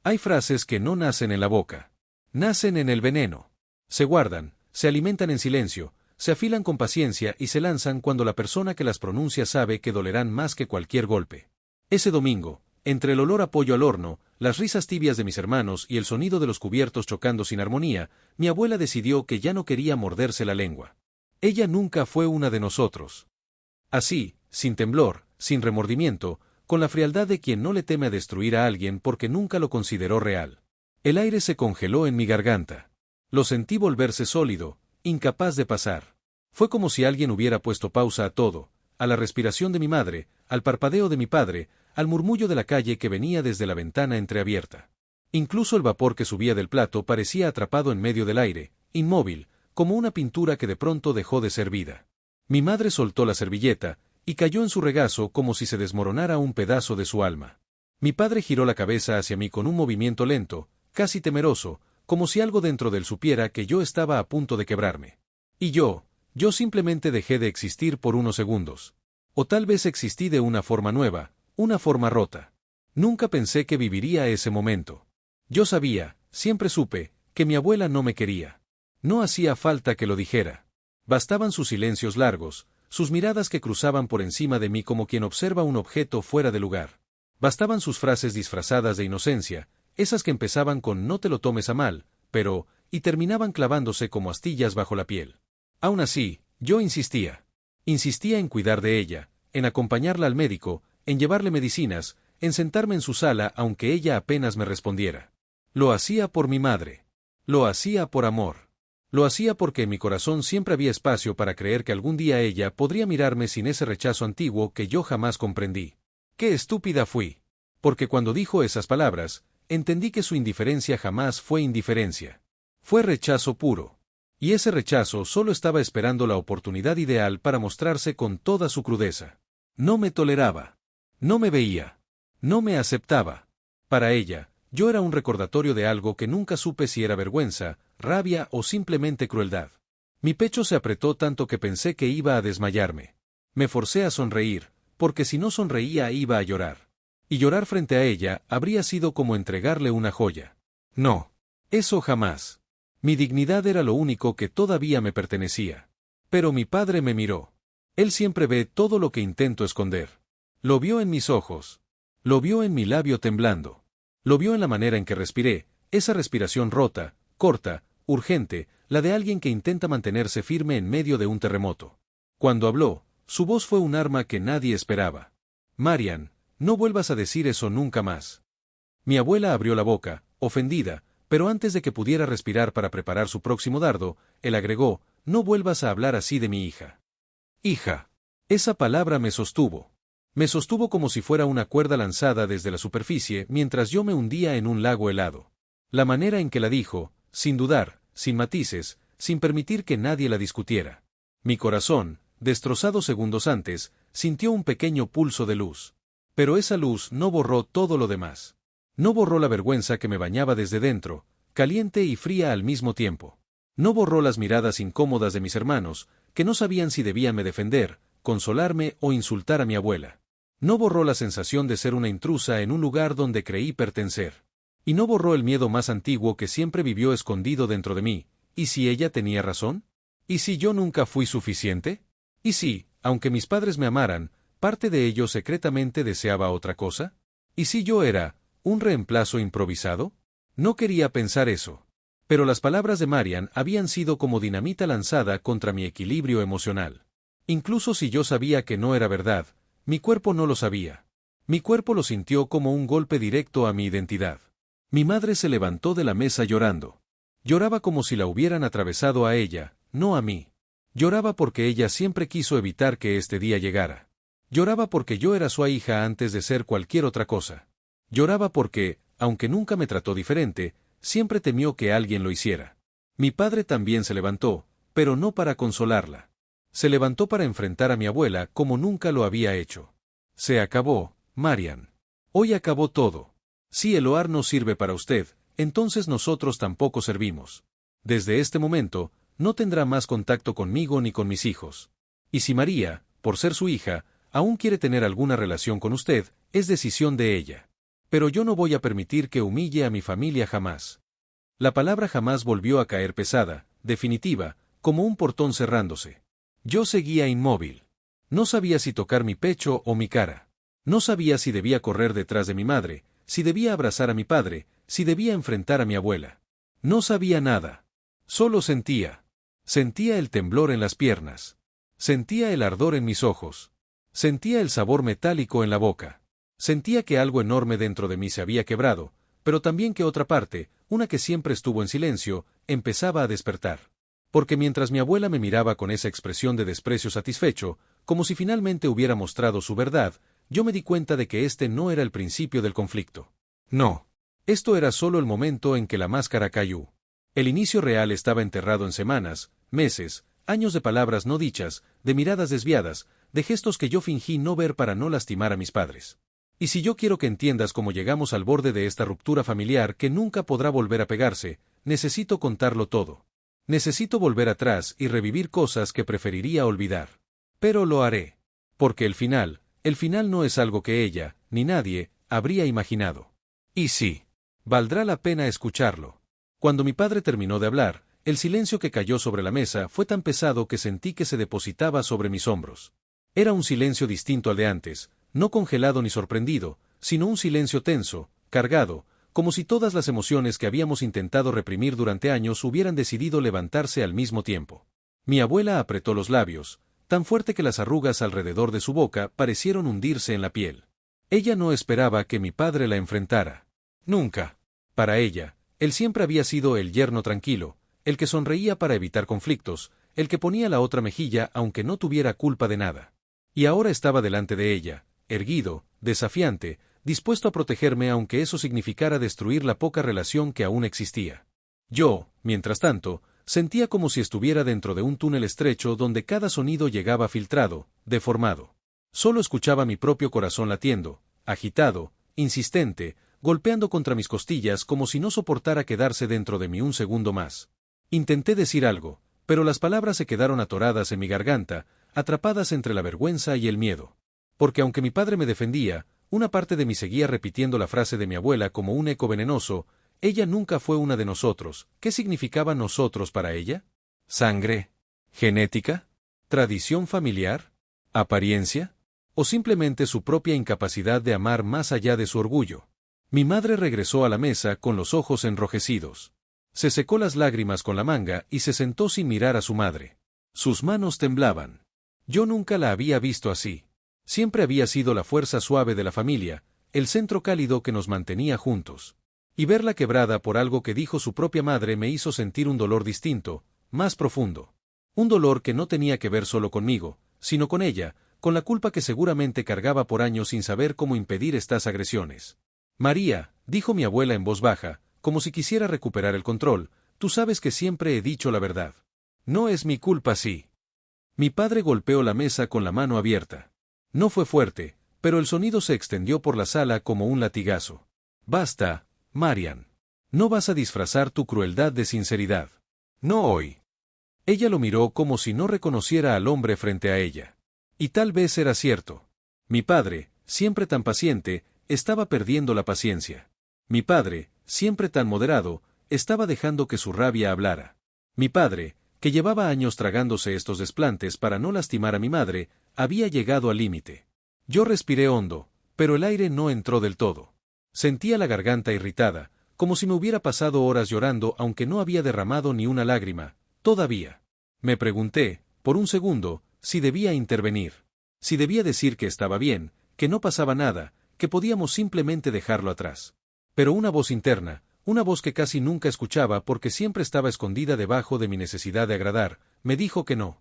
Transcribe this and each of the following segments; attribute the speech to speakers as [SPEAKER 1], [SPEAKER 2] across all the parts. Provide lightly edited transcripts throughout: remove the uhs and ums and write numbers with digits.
[SPEAKER 1] Hay frases que no nacen en la boca. Nacen en el veneno. Se guardan, se alimentan en silencio, se afilan con paciencia y se lanzan cuando la persona que las pronuncia sabe que dolerán más que cualquier golpe. Ese domingo, entre el olor a pollo al horno, las risas tibias de mis hermanos y el sonido de los cubiertos chocando sin armonía, mi abuela decidió que ya no quería morderse la lengua. Ella nunca fue una de nosotros. Así, sin temblor, sin remordimiento, con la frialdad de quien no le teme a destruir a alguien porque nunca lo consideró real. El aire se congeló en mi garganta. Lo sentí volverse sólido, incapaz de pasar. Fue como si alguien hubiera puesto pausa a todo, a la respiración de mi madre, al parpadeo de mi padre, al murmullo de la calle que venía desde la ventana entreabierta. Incluso el vapor que subía del plato parecía atrapado en medio del aire, inmóvil, como una pintura que de pronto dejó de ser vida. Mi madre soltó la servilleta, y cayó en su regazo como si se desmoronara un pedazo de su alma. Mi padre giró la cabeza hacia mí con un movimiento lento, casi temeroso, como si algo dentro de él supiera que yo estaba a punto de quebrarme. Y yo simplemente dejé de existir por unos segundos. O tal vez existí de una forma nueva, una forma rota. Nunca pensé que viviría ese momento. Yo sabía, siempre supe, que mi abuela no me quería. No hacía falta que lo dijera. Bastaban sus silencios largos, sus miradas que cruzaban por encima de mí como quien observa un objeto fuera de lugar. Bastaban sus frases disfrazadas de inocencia, esas que empezaban con no te lo tomes a mal, pero, y terminaban clavándose como astillas bajo la piel. Aún así, yo insistía. Insistía en cuidar de ella, en acompañarla al médico, en llevarle medicinas, en sentarme en su sala aunque ella apenas me respondiera. Lo hacía por mi madre. Lo hacía por amor. Lo hacía porque en mi corazón siempre había espacio para creer que algún día ella podría mirarme sin ese rechazo antiguo que yo jamás comprendí. ¡Qué estúpida fui! Porque cuando dijo esas palabras, entendí que su indiferencia jamás fue indiferencia. Fue rechazo puro. Y ese rechazo solo estaba esperando la oportunidad ideal para mostrarse con toda su crudeza. No me toleraba. No me veía. No me aceptaba. Para ella, yo era un recordatorio de algo que nunca supe si era vergüenza, rabia o simplemente crueldad. Mi pecho se apretó tanto que pensé que iba a desmayarme. Me forcé a sonreír, porque si no sonreía iba a llorar. Y llorar frente a ella habría sido como entregarle una joya. No. Eso jamás. Mi dignidad era lo único que todavía me pertenecía. Pero mi padre me miró. Él siempre ve todo lo que intento esconder. Lo vio en mis ojos. Lo vio en mi labio temblando. Lo vio en la manera en que respiré, esa respiración rota, corta, urgente, la de alguien que intenta mantenerse firme en medio de un terremoto. Cuando habló, su voz fue un arma que nadie esperaba. Marian, no vuelvas a decir eso nunca más. Mi abuela abrió la boca, ofendida, pero antes de que pudiera respirar para preparar su próximo dardo, él agregó, no vuelvas a hablar así de mi hija. Hija. Esa palabra me sostuvo. Me sostuvo como si fuera una cuerda lanzada desde la superficie mientras yo me hundía en un lago helado. La manera en que la dijo, sin dudar, sin matices, sin permitir que nadie la discutiera. Mi corazón, destrozado segundos antes, sintió un pequeño pulso de luz. Pero esa luz no borró todo lo demás. No borró la vergüenza que me bañaba desde dentro, caliente y fría al mismo tiempo. No borró las miradas incómodas de mis hermanos, que no sabían si debían me defender, consolarme o insultar a mi abuela. No borró la sensación de ser una intrusa en un lugar donde creí pertenecer. Y no borró el miedo más antiguo que siempre vivió escondido dentro de mí. ¿Y si ella tenía razón? ¿Y si yo nunca fui suficiente? ¿Y si, aunque mis padres me amaran, parte de ellos secretamente deseaba otra cosa? ¿Y si yo era un reemplazo improvisado? No quería pensar eso. Pero las palabras de Marian habían sido como dinamita lanzada contra mi equilibrio emocional. Incluso si yo sabía que no era verdad, mi cuerpo no lo sabía. Mi cuerpo lo sintió como un golpe directo a mi identidad. Mi madre se levantó de la mesa llorando. Lloraba como si la hubieran atravesado a ella, no a mí. Lloraba porque ella siempre quiso evitar que este día llegara. Lloraba porque yo era su hija antes de ser cualquier otra cosa. Lloraba porque, aunque nunca me trató diferente, siempre temió que alguien lo hiciera. Mi padre también se levantó, pero no para consolarla. Se levantó para enfrentar a mi abuela como nunca lo había hecho. Se acabó, Marian. Hoy acabó todo. Si el OAR no sirve para usted, entonces nosotros tampoco servimos. Desde este momento, no tendrá más contacto conmigo ni con mis hijos. Y si María, por ser su hija, aún quiere tener alguna relación con usted, es decisión de ella. Pero yo no voy a permitir que humille a mi familia jamás. La palabra jamás volvió a caer pesada, definitiva, como un portón cerrándose. Yo seguía inmóvil. No sabía si tocar mi pecho o mi cara. No sabía si debía correr detrás de mi madre, si debía abrazar a mi padre, si debía enfrentar a mi abuela. No sabía nada. Solo sentía. Sentía el temblor en las piernas. Sentía el ardor en mis ojos. Sentía el sabor metálico en la boca. Sentía que algo enorme dentro de mí se había quebrado, pero también que otra parte, una que siempre estuvo en silencio, empezaba a despertar. Porque mientras mi abuela me miraba con esa expresión de desprecio satisfecho, como si finalmente hubiera mostrado su verdad, yo me di cuenta de que este no era el principio del conflicto. No. Esto era solo el momento en que la máscara cayó. El inicio real estaba enterrado en semanas, meses, años de palabras no dichas, de miradas desviadas, de gestos que yo fingí no ver para no lastimar a mis padres. Y si yo quiero que entiendas cómo llegamos al borde de esta ruptura familiar que nunca podrá volver a pegarse, necesito contarlo todo. Necesito volver atrás y revivir cosas que preferiría olvidar. Pero lo haré. Porque el final no es algo que ella, ni nadie, habría imaginado. Y sí, valdrá la pena escucharlo. Cuando mi padre terminó de hablar, el silencio que cayó sobre la mesa fue tan pesado que sentí que se depositaba sobre mis hombros. Era un silencio distinto al de antes, no congelado ni sorprendido, sino un silencio tenso, cargado, como si todas las emociones que habíamos intentado reprimir durante años hubieran decidido levantarse al mismo tiempo. Mi abuela apretó los labios, tan fuerte que las arrugas alrededor de su boca parecieron hundirse en la piel. Ella no esperaba que mi padre la enfrentara. Nunca. Para ella, él siempre había sido el yerno tranquilo, el que sonreía para evitar conflictos, el que ponía la otra mejilla aunque no tuviera culpa de nada. Y ahora estaba delante de ella, erguido, desafiante, dispuesto a protegerme aunque eso significara destruir la poca relación que aún existía. Yo, mientras tanto, sentía como si estuviera dentro de un túnel estrecho donde cada sonido llegaba filtrado, deformado. Solo escuchaba mi propio corazón latiendo, agitado, insistente, golpeando contra mis costillas como si no soportara quedarse dentro de mí un segundo más. Intenté decir algo, pero las palabras se quedaron atoradas en mi garganta, atrapadas entre la vergüenza y el miedo. Porque aunque mi padre me defendía, una parte de mí seguía repitiendo la frase de mi abuela como un eco venenoso: ella nunca fue una de nosotros. ¿Qué significaba nosotros para ella? ¿Sangre? ¿Genética? ¿Tradición familiar? ¿Apariencia? ¿O simplemente su propia incapacidad de amar más allá de su orgullo? Mi madre regresó a la mesa con los ojos enrojecidos. Se secó las lágrimas con la manga y se sentó sin mirar a su madre. Sus manos temblaban. Yo nunca la había visto así. Siempre había sido la fuerza suave de la familia, el centro cálido que nos mantenía juntos. Y verla quebrada por algo que dijo su propia madre me hizo sentir un dolor distinto, más profundo. Un dolor que no tenía que ver solo conmigo, sino con ella, con la culpa que seguramente cargaba por años sin saber cómo impedir estas agresiones. María, dijo mi abuela en voz baja, como si quisiera recuperar el control, tú sabes que siempre he dicho la verdad. No es mi culpa si. Mi padre golpeó la mesa con la mano abierta. No fue fuerte, pero el sonido se extendió por la sala como un latigazo. Basta, Marian. No vas a disfrazar tu crueldad de sinceridad. No hoy. Ella lo miró como si no reconociera al hombre frente a ella. Y tal vez era cierto. Mi padre, siempre tan paciente, estaba perdiendo la paciencia. Mi padre, siempre tan moderado, estaba dejando que su rabia hablara. Mi padre, que llevaba años tragándose estos desplantes para no lastimar a mi madre, había llegado al límite. Yo respiré hondo, pero el aire no entró del todo. Sentía la garganta irritada, como si me hubiera pasado horas llorando aunque no había derramado ni una lágrima, todavía. Me pregunté, por un segundo, si debía intervenir. Si debía decir que estaba bien, que no pasaba nada, que podíamos simplemente dejarlo atrás. Pero una voz interna, una voz que casi nunca escuchaba porque siempre estaba escondida debajo de mi necesidad de agradar, me dijo que no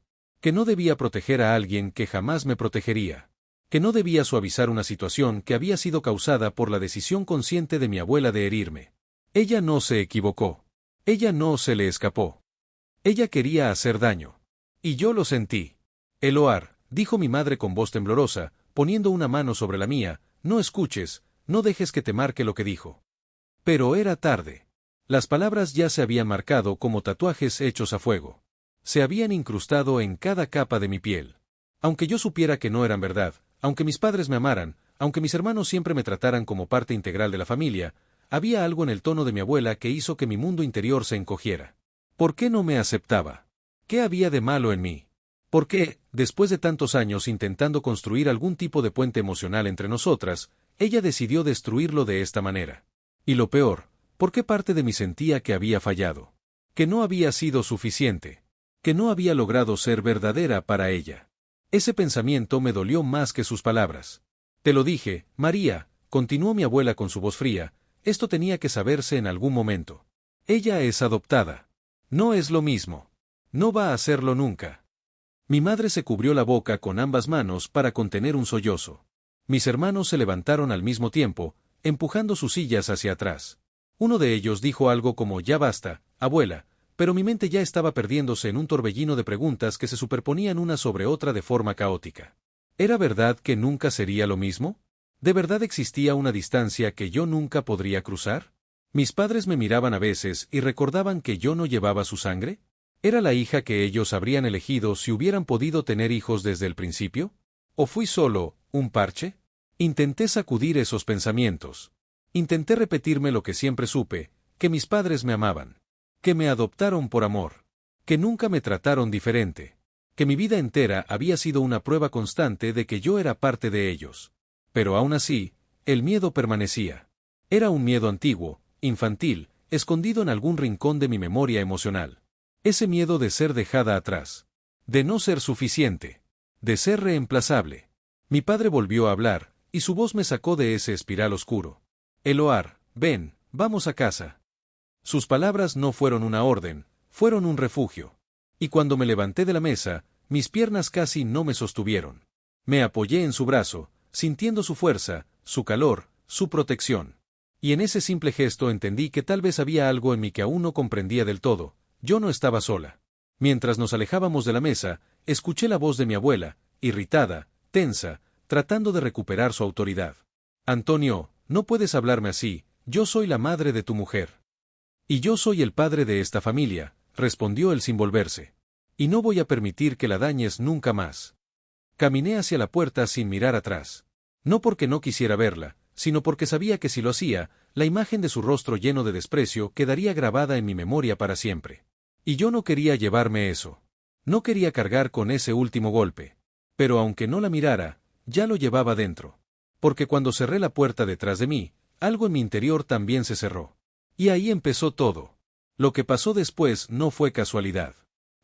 [SPEAKER 1] debía proteger a alguien que jamás me protegería, que no debía suavizar una situación que había sido causada por la decisión consciente de mi abuela de herirme. Ella no se equivocó. Ella no se le escapó. Ella quería hacer daño. Y yo lo sentí. Eloar, dijo mi madre con voz temblorosa, poniendo una mano sobre la mía, no escuches, no dejes que te marque lo que dijo. Pero era tarde. Las palabras ya se habían marcado como tatuajes hechos a fuego. Se habían incrustado en cada capa de mi piel. Aunque yo supiera que no eran verdad, aunque mis padres me amaran, Aunque mis hermanos siempre me trataran como parte integral de la familia, había algo en el tono de mi abuela que hizo que mi mundo interior se encogiera. ¿Por qué no me aceptaba? ¿Qué había de malo en mí? ¿Por qué, después de tantos años intentando construir algún tipo de puente emocional entre nosotras, ella decidió destruirlo de esta manera? Y lo peor, ¿por qué parte de mí sentía que había fallado? Que no había sido suficiente. Que no había logrado ser verdadera para ella. Ese pensamiento me dolió más que sus palabras. Te lo dije, María, continuó mi abuela con su voz fría, esto tenía que saberse en algún momento. Ella es adoptada. No es lo mismo. No va a serlo nunca. Mi madre se cubrió la boca con ambas manos para contener un sollozo. Mis hermanos se levantaron al mismo tiempo, empujando sus sillas hacia atrás. Uno de ellos dijo algo como «Ya basta, abuela», pero mi mente ya estaba perdiéndose en un torbellino de preguntas que se superponían una sobre otra de forma caótica. ¿Era verdad que nunca sería lo mismo? ¿De verdad existía una distancia que yo nunca podría cruzar? Mis padres me miraban a veces y recordaban que yo no llevaba su sangre. ¿Era la hija que ellos habrían elegido si hubieran podido tener hijos desde el principio? ¿O fui solo un parche? Intenté sacudir esos pensamientos. Intenté repetirme lo que siempre supe, que mis padres me amaban. Que me adoptaron por amor. Que nunca me trataron diferente. Que mi vida entera había sido una prueba constante de que yo era parte de ellos. Pero aún así, el miedo permanecía. Era un miedo antiguo, infantil, escondido en algún rincón de mi memoria emocional. Ese miedo de ser dejada atrás. De no ser suficiente. De ser reemplazable. Mi padre volvió a hablar, y su voz me sacó de ese espiral oscuro. Eloar, ven, vamos a casa. Sus palabras no fueron una orden, fueron un refugio. Y cuando me levanté de la mesa, mis piernas casi no me sostuvieron. Me apoyé en su brazo, sintiendo su fuerza, su calor, su protección. Y en ese simple gesto entendí que tal vez había algo en mí que aún no comprendía del todo. Yo no estaba sola. Mientras nos alejábamos de la mesa, escuché la voz de mi abuela, irritada, tensa, tratando de recuperar su autoridad. Antonio, no puedes hablarme así, yo soy la madre de tu mujer. Y yo soy el padre de esta familia, respondió él sin volverse. Y no voy a permitir que la dañes nunca más. Caminé hacia la puerta sin mirar atrás. No porque no quisiera verla, sino porque sabía que si lo hacía, la imagen de su rostro lleno de desprecio quedaría grabada en mi memoria para siempre. Y yo no quería llevarme eso. No quería cargar con ese último golpe. Pero aunque no la mirara, ya lo llevaba dentro. Porque cuando cerré la puerta detrás de mí, algo en mi interior también se cerró. Y ahí empezó todo. Lo que pasó después no fue casualidad.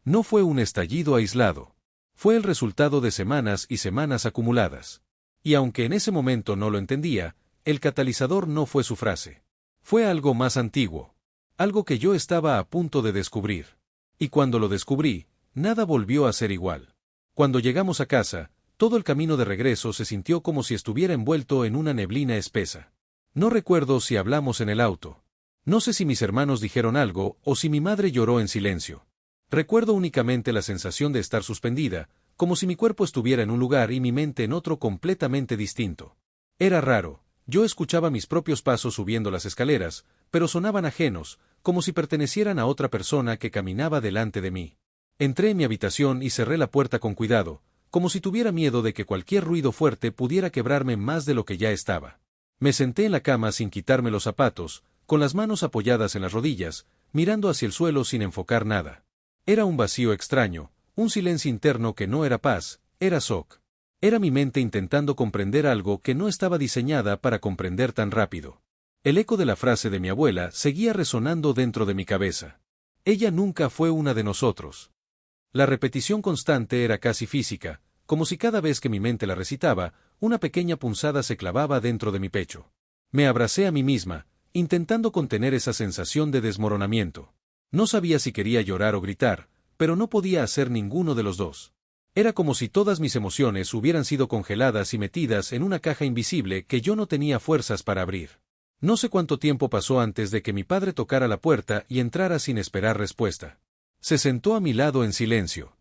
[SPEAKER 1] No fue un estallido aislado. Fue el resultado de semanas y semanas acumuladas. Y aunque en ese momento no lo entendía, el catalizador no fue su frase. Fue algo más antiguo. Algo que yo estaba a punto de descubrir. Y cuando lo descubrí, nada volvió a ser igual. Cuando llegamos a casa, todo el camino de regreso se sintió como si estuviera envuelto en una neblina espesa. No recuerdo si hablamos en el auto. No sé si mis hermanos dijeron algo o si mi madre lloró en silencio. Recuerdo únicamente la sensación de estar suspendida, como si mi cuerpo estuviera en un lugar y mi mente en otro completamente distinto. Era raro, yo escuchaba mis propios pasos subiendo las escaleras, pero sonaban ajenos, como si pertenecieran a otra persona que caminaba delante de mí. Entré en mi habitación y cerré la puerta con cuidado, como si tuviera miedo de que cualquier ruido fuerte pudiera quebrarme más de lo que ya estaba. Me senté en la cama sin quitarme los zapatos, con las manos apoyadas en las rodillas, mirando hacia el suelo sin enfocar nada. Era un vacío extraño, un silencio interno que no era paz, era shock. Era mi mente intentando comprender algo que no estaba diseñada para comprender tan rápido. El eco de la frase de mi abuela seguía resonando dentro de mi cabeza. Ella nunca fue una de nosotros. La repetición constante era casi física, como si cada vez que mi mente la recitaba, una pequeña punzada se clavaba dentro de mi pecho. Me abracé a mí misma, intentando contener esa sensación de desmoronamiento. No sabía si quería llorar o gritar, pero no podía hacer ninguno de los dos. Era como si todas mis emociones hubieran sido congeladas y metidas en una caja invisible que yo no tenía fuerzas para abrir. No sé cuánto tiempo pasó antes de que mi padre tocara la puerta y entrara sin esperar respuesta. Se sentó a mi lado en silencio.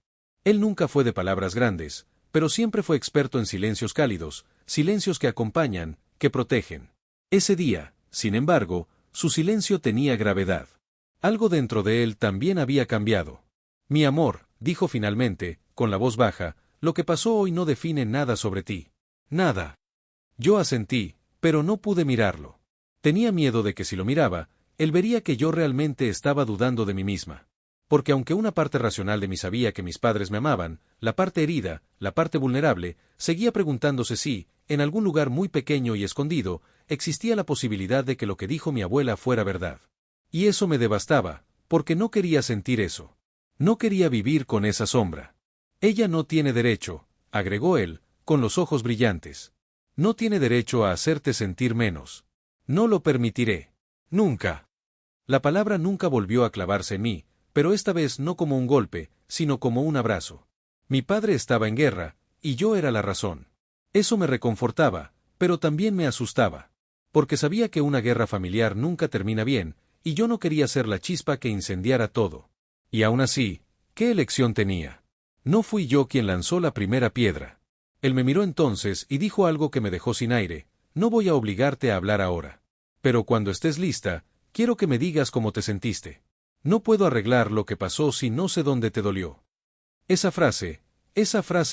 [SPEAKER 1] Él nunca fue de palabras grandes, pero siempre fue experto en silencios cálidos, silencios que acompañan, que protegen. Ese día, sin embargo, su silencio tenía gravedad. Algo dentro de él también había cambiado. Mi amor, dijo finalmente, con la voz baja, lo que pasó hoy no define nada sobre ti. Nada. Yo asentí, pero no pude mirarlo. Tenía miedo de que si lo miraba, él vería que yo realmente estaba dudando de mí misma. Porque aunque una parte racional de mí sabía que mis padres me amaban, la parte herida, la parte vulnerable, seguía preguntándose si, en algún lugar muy pequeño y escondido, existía la posibilidad de que lo que dijo mi abuela fuera verdad. Y eso me devastaba, porque no quería sentir eso. No quería vivir con esa sombra. Ella no tiene derecho, agregó él, con los ojos brillantes. No tiene derecho a hacerte sentir menos. No lo permitiré. Nunca. La palabra nunca volvió a clavarse en mí, pero esta vez no como un golpe, sino como un abrazo. Mi padre estaba en guerra, y yo era la razón. Eso me reconfortaba, pero también me asustaba. Porque sabía que una guerra familiar nunca termina bien, y yo no quería ser la chispa que incendiara todo. Y aún así, ¿qué elección tenía? No fui yo quien lanzó la primera piedra. Él me miró entonces y dijo algo que me dejó sin aire: no voy a obligarte a hablar ahora. Pero cuando estés lista, quiero que me digas cómo te sentiste. No puedo arreglar lo que pasó si no sé dónde te dolió. Esa frase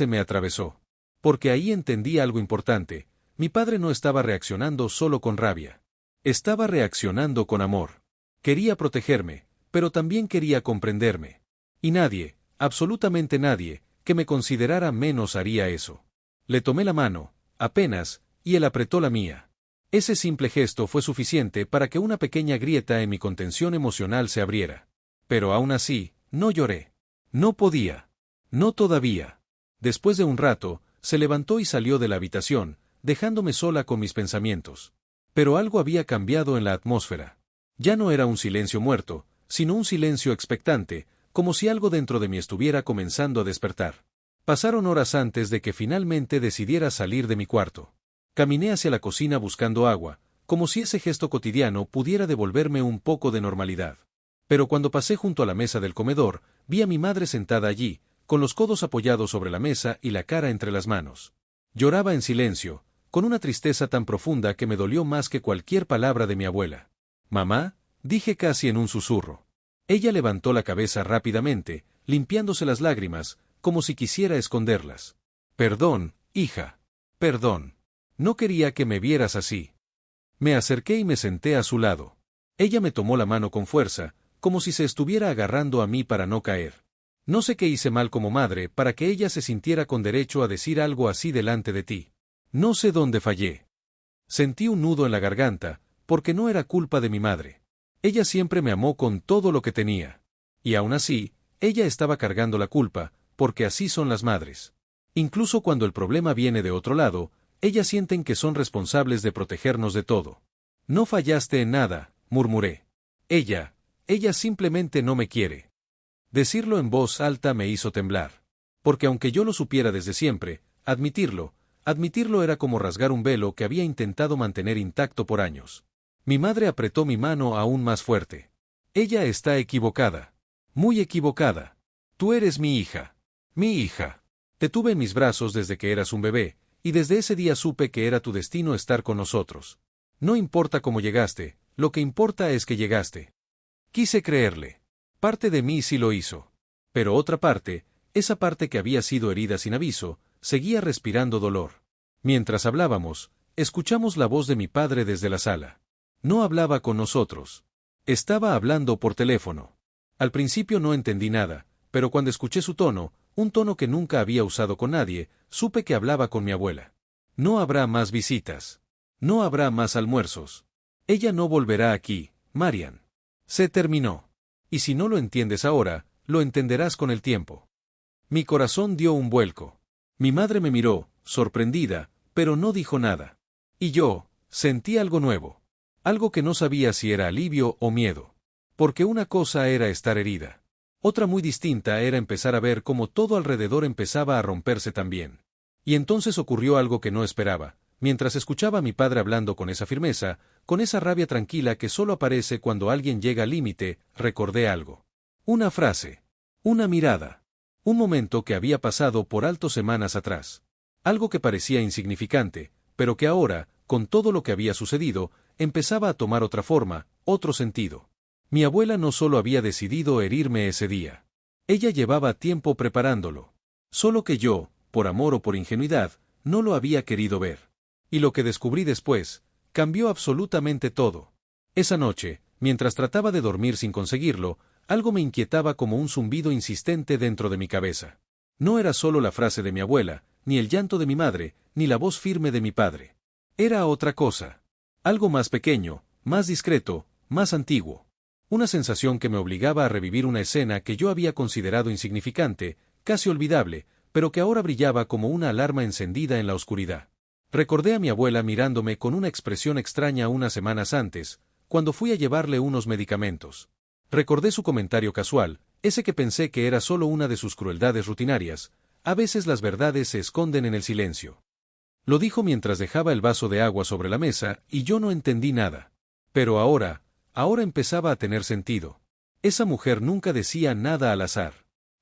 [SPEAKER 1] me atravesó. Porque ahí entendí algo importante: mi padre no estaba reaccionando solo con rabia. Estaba reaccionando con amor. Quería protegerme, pero también quería comprenderme. Y nadie, absolutamente nadie, que me considerara menos haría eso. Le tomé la mano, apenas, y él apretó la mía. Ese simple gesto fue suficiente para que una pequeña grieta en mi contención emocional se abriera. Pero aún así, no lloré. No podía. No todavía. Después de un rato, se levantó y salió de la habitación, dejándome sola con mis pensamientos. Pero algo había cambiado en la atmósfera. Ya no era un silencio muerto, sino un silencio expectante, como si algo dentro de mí estuviera comenzando a despertar. Pasaron horas antes de que finalmente decidiera salir de mi cuarto. Caminé hacia la cocina buscando agua, como si ese gesto cotidiano pudiera devolverme un poco de normalidad. Pero cuando pasé junto a la mesa del comedor, vi a mi madre sentada allí, con los codos apoyados sobre la mesa y la cara entre las manos. Lloraba en silencio, con una tristeza tan profunda que me dolió más que cualquier palabra de mi abuela. «Mamá», dije casi en un susurro. Ella levantó la cabeza rápidamente, limpiándose las lágrimas, como si quisiera esconderlas. «Perdón, hija. Perdón. No quería que me vieras así». Me acerqué y me senté a su lado. Ella me tomó la mano con fuerza, como si se estuviera agarrando a mí para no caer. No sé qué hice mal como madre para que ella se sintiera con derecho a decir algo así delante de ti. No sé dónde fallé. Sentí un nudo en la garganta, porque no era culpa de mi madre. Ella siempre me amó con todo lo que tenía. Y aún así, ella estaba cargando la culpa, porque así son las madres. Incluso cuando el problema viene de otro lado, ellas sienten que son responsables de protegernos de todo. «No fallaste en nada», murmuré. Ella simplemente no me quiere». Decirlo en voz alta me hizo temblar. Porque aunque yo lo supiera desde siempre, admitirlo era como rasgar un velo que había intentado mantener intacto por años. Mi madre apretó mi mano aún más fuerte. «Ella está equivocada. Muy equivocada. Tú eres mi hija. Mi hija. Te tuve en mis brazos desde que eras un bebé, y desde ese día supe que era tu destino estar con nosotros. No importa cómo llegaste, lo que importa es que llegaste». Quise creerle. Parte de mí sí lo hizo. Pero otra parte, esa parte que había sido herida sin aviso, seguía respirando dolor. Mientras hablábamos, escuchamos la voz de mi padre desde la sala. No hablaba con nosotros. Estaba hablando por teléfono. Al principio no entendí nada, pero cuando escuché su tono, un tono que nunca había usado con nadie, supe que hablaba con mi abuela. «No habrá más visitas. No habrá más almuerzos. Ella no volverá aquí, Marian. Se terminó. Y si no lo entiendes ahora, lo entenderás con el tiempo». Mi corazón dio un vuelco. Mi madre me miró, sorprendida, pero no dijo nada. Y yo, sentí algo nuevo. Algo que no sabía si era alivio o miedo. Porque una cosa era estar herida. Otra muy distinta era empezar a ver cómo todo alrededor empezaba a romperse también. Y entonces ocurrió algo que no esperaba. Mientras escuchaba a mi padre hablando con esa firmeza, con esa rabia tranquila que solo aparece cuando alguien llega al límite, recordé algo. Una frase. Una mirada. Un momento que había pasado por alto semanas atrás. Algo que parecía insignificante, pero que ahora, con todo lo que había sucedido, empezaba a tomar otra forma, otro sentido. Mi abuela no solo había decidido herirme ese día. Ella llevaba tiempo preparándolo. Solo que yo, por amor o por ingenuidad, no lo había querido ver. Y lo que descubrí después, cambió absolutamente todo. Esa noche, mientras trataba de dormir sin conseguirlo, algo me inquietaba como un zumbido insistente dentro de mi cabeza. No era solo la frase de mi abuela, ni el llanto de mi madre, ni la voz firme de mi padre. Era otra cosa. Algo más pequeño, más discreto, más antiguo. Una sensación que me obligaba a revivir una escena que yo había considerado insignificante, casi olvidable, pero que ahora brillaba como una alarma encendida en la oscuridad. Recordé a mi abuela mirándome con una expresión extraña unas semanas antes, cuando fui a llevarle unos medicamentos. Recordé su comentario casual, ese que pensé que era solo una de sus crueldades rutinarias: a veces las verdades se esconden en el silencio. Lo dijo mientras dejaba el vaso de agua sobre la mesa, y yo no entendí nada. Pero ahora empezaba a tener sentido. Esa mujer nunca decía nada al azar.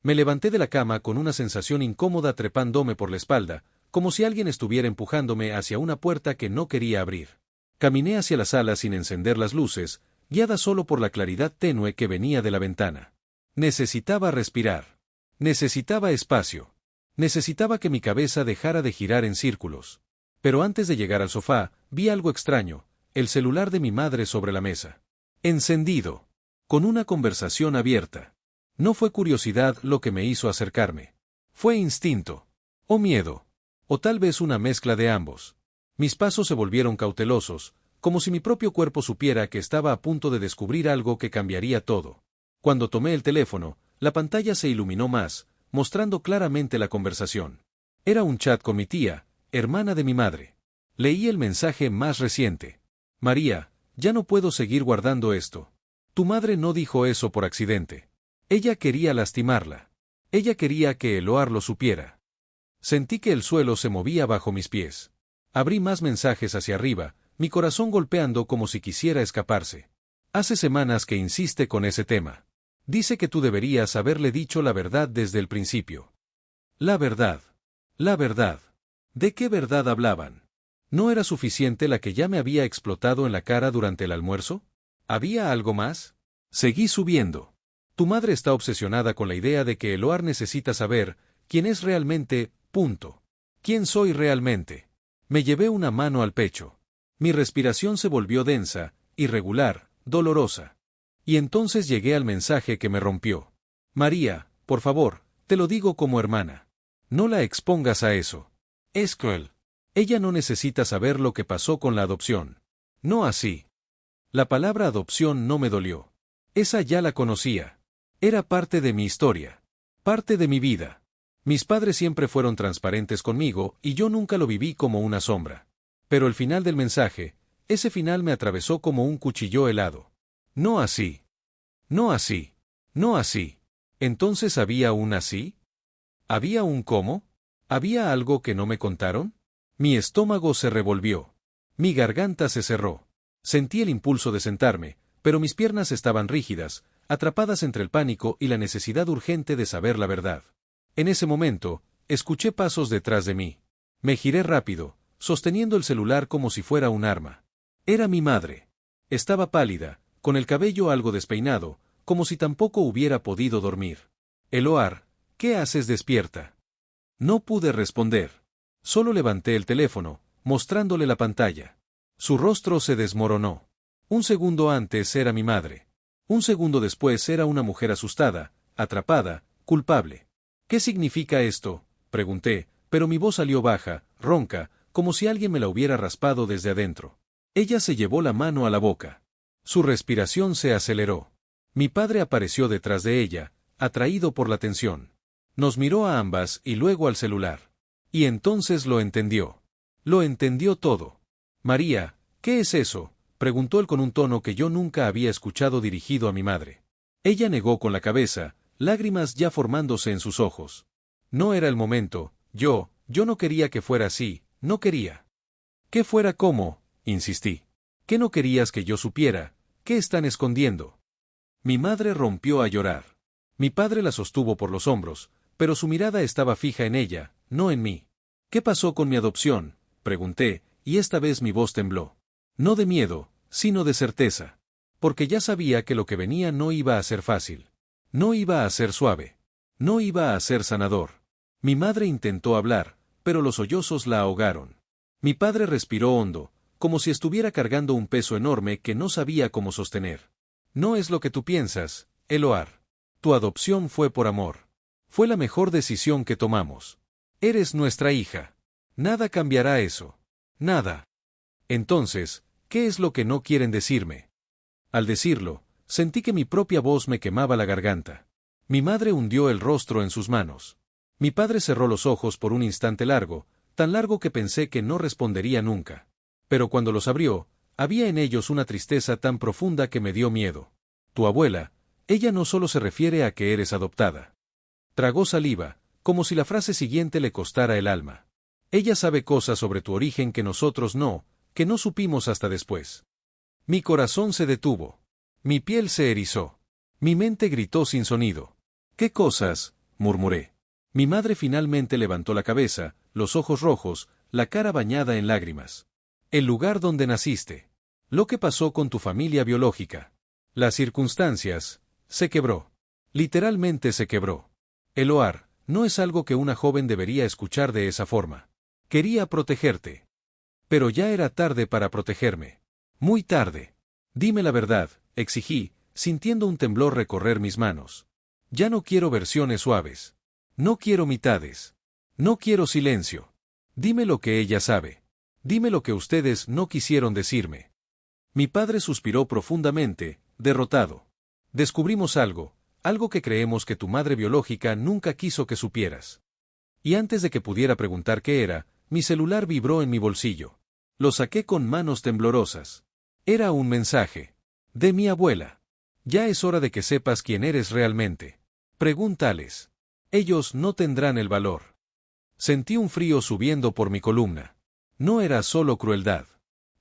[SPEAKER 1] Me levanté de la cama con una sensación incómoda trepándome por la espalda, como si alguien estuviera empujándome hacia una puerta que no quería abrir. Caminé hacia la sala sin encender las luces, guiada solo por la claridad tenue que venía de la ventana. Necesitaba respirar. Necesitaba espacio. Necesitaba que mi cabeza dejara de girar en círculos. Pero antes de llegar al sofá, vi algo extraño: el celular de mi madre sobre la mesa. Encendido. Con una conversación abierta. No fue curiosidad lo que me hizo acercarme. Fue instinto. O miedo. O tal vez una mezcla de ambos. Mis pasos se volvieron cautelosos, como si mi propio cuerpo supiera que estaba a punto de descubrir algo que cambiaría todo. Cuando tomé el teléfono, la pantalla se iluminó más, mostrando claramente la conversación. Era un chat con mi tía, hermana de mi madre. Leí el mensaje más reciente. María, ya no puedo seguir guardando esto. Tu madre no dijo eso por accidente. Ella quería lastimarla. Ella quería que Eloar lo supiera. Sentí que el suelo se movía bajo mis pies. Abrí más mensajes hacia arriba, mi corazón golpeando como si quisiera escaparse. Hace semanas que insiste con ese tema. Dice que tú deberías haberle dicho la verdad desde el principio. La verdad. La verdad. ¿De qué verdad hablaban? ¿No era suficiente la que ya me había explotado en la cara durante el almuerzo? ¿Había algo más? Seguí subiendo. Tu madre está obsesionada con la idea de que Eloar necesita saber quién es realmente, punto. ¿Quién soy realmente? Me llevé una mano al pecho. Mi respiración se volvió densa, irregular, dolorosa. Y entonces llegué al mensaje que me rompió. María, por favor, te lo digo como hermana. No la expongas a eso. Es cruel. Ella no necesita saber lo que pasó con la adopción. No así. La palabra adopción no me dolió. Esa ya la conocía. Era parte de mi historia. Parte de mi vida. Mis padres siempre fueron transparentes conmigo y yo nunca lo viví como una sombra. Pero el final del mensaje, ese final me atravesó como un cuchillo helado. No así. No así. No así. ¿Entonces había un así? ¿Había un cómo? ¿Había algo que no me contaron? Mi estómago se revolvió. Mi garganta se cerró. Sentí el impulso de sentarme, pero mis piernas estaban rígidas, atrapadas entre el pánico y la necesidad urgente de saber la verdad. En ese momento, escuché pasos detrás de mí. Me giré rápido, sosteniendo el celular como si fuera un arma. Era mi madre. Estaba pálida, con el cabello algo despeinado, como si tampoco hubiera podido dormir. Eloar, ¿qué haces despierta? No pude responder. Solo levanté el teléfono, mostrándole la pantalla. Su rostro se desmoronó. Un segundo antes era mi madre. Un segundo después era una mujer asustada, atrapada, culpable. ¿Qué significa esto?, pregunté, pero mi voz salió baja, ronca, como si alguien me la hubiera raspado desde adentro. Ella se llevó la mano a la boca. Su respiración se aceleró. Mi padre apareció detrás de ella, atraído por la tensión. Nos miró a ambas y luego al celular. Y entonces lo entendió. Lo entendió todo. María, ¿qué es eso?, preguntó él con un tono que yo nunca había escuchado dirigido a mi madre. Ella negó con la cabeza, lágrimas ya formándose en sus ojos. No era el momento, yo no quería que fuera así, no quería. Que fuera como, insistí. ¿Qué no querías que yo supiera? ¿Qué están escondiendo? Mi madre rompió a llorar. Mi padre la sostuvo por los hombros, pero su mirada estaba fija en ella, no en mí. ¿Qué pasó con mi adopción?, pregunté, y esta vez mi voz tembló. No de miedo, sino de certeza. Porque ya sabía que lo que venía no iba a ser fácil. No iba a ser suave. No iba a ser sanador. Mi madre intentó hablar, pero los sollozos la ahogaron. Mi padre respiró hondo, como si estuviera cargando un peso enorme que no sabía cómo sostener. No es lo que tú piensas, Eloar. Tu adopción fue por amor. Fue la mejor decisión que tomamos. Eres nuestra hija. Nada cambiará eso. Nada. Entonces, ¿qué es lo que no quieren decirme? Al decirlo, sentí que mi propia voz me quemaba la garganta. Mi madre hundió el rostro en sus manos. Mi padre cerró los ojos por un instante largo, tan largo que pensé que no respondería nunca. Pero cuando los abrió, había en ellos una tristeza tan profunda que me dio miedo. Tu abuela, ella no solo se refiere a que eres adoptada. Tragó saliva, como si la frase siguiente le costara el alma. Ella sabe cosas sobre tu origen que nosotros no, que no supimos hasta después. Mi corazón se detuvo. Mi piel se erizó. Mi mente gritó sin sonido. ¿Qué cosas?, murmuré. Mi madre finalmente levantó la cabeza, los ojos rojos, la cara bañada en lágrimas. El lugar donde naciste. Lo que pasó con tu familia biológica. Las circunstancias. Se quebró. Literalmente se quebró. Eloar, no es algo que una joven debería escuchar de esa forma. Quería protegerte. Pero ya era tarde para protegerme. Muy tarde. Dime la verdad, exigí, sintiendo un temblor recorrer mis manos. Ya no quiero versiones suaves. No quiero mitades. No quiero silencio. Dime lo que ella sabe. Dime lo que ustedes no quisieron decirme. Mi padre suspiró profundamente, derrotado. Descubrimos algo que creemos que tu madre biológica nunca quiso que supieras. Y antes de que pudiera preguntar qué era, mi celular vibró en mi bolsillo. Lo saqué con manos temblorosas. Era un mensaje. De mi abuela. Ya es hora de que sepas quién eres realmente. Pregúntales. Ellos no tendrán el valor. Sentí un frío subiendo por mi columna. No era solo crueldad.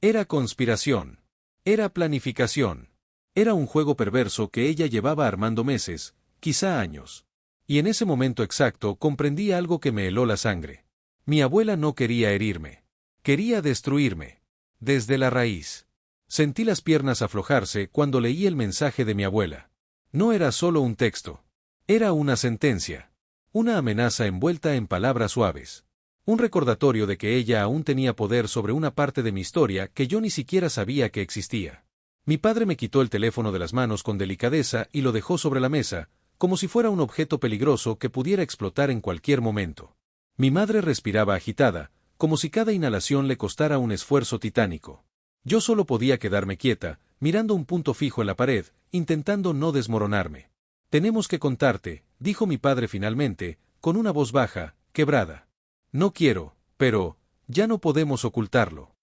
[SPEAKER 1] Era conspiración. Era planificación. Era un juego perverso que ella llevaba armando meses, quizá años. Y en ese momento exacto comprendí algo que me heló la sangre. Mi abuela no quería herirme. Quería destruirme. Desde la raíz. Sentí las piernas aflojarse cuando leí el mensaje de mi abuela. No era solo un texto. Era una sentencia. Una amenaza envuelta en palabras suaves. Un recordatorio de que ella aún tenía poder sobre una parte de mi historia que yo ni siquiera sabía que existía. Mi padre me quitó el teléfono de las manos con delicadeza y lo dejó sobre la mesa, como si fuera un objeto peligroso que pudiera explotar en cualquier momento. Mi madre respiraba agitada, como si cada inhalación le costara un esfuerzo titánico. Yo solo podía quedarme quieta, mirando un punto fijo en la pared, intentando no desmoronarme. Tenemos que contarte, dijo mi padre finalmente, con una voz baja, quebrada. No quiero, pero, ya no podemos ocultarlo.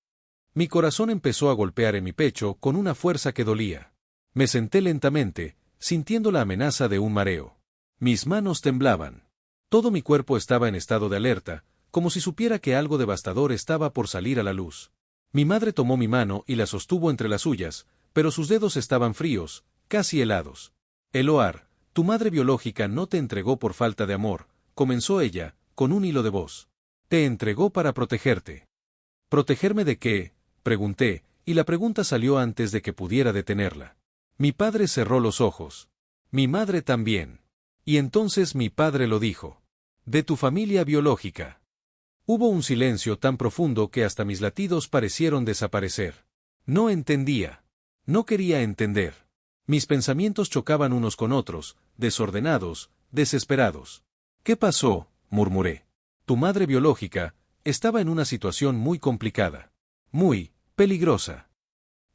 [SPEAKER 1] Mi corazón empezó a golpear en mi pecho con una fuerza que dolía. Me senté lentamente, sintiendo la amenaza de un mareo. Mis manos temblaban. Todo mi cuerpo estaba en estado de alerta, como si supiera que algo devastador estaba por salir a la luz. Mi madre tomó mi mano y la sostuvo entre las suyas, pero sus dedos estaban fríos, casi helados. Eloar, tu madre biológica no te entregó por falta de amor, comenzó ella, con un hilo de voz. Te entregó para protegerte. ¿Protegerme de qué?, pregunté, y la pregunta salió antes de que pudiera detenerla. Mi padre cerró los ojos. Mi madre también. Y entonces mi padre lo dijo. De tu familia biológica. Hubo un silencio tan profundo que hasta mis latidos parecieron desaparecer. No entendía. No quería entender. Mis pensamientos chocaban unos con otros, desordenados, desesperados. ¿Qué pasó?, murmuré. Tu madre biológica estaba en una situación muy complicada. Muy peligrosa.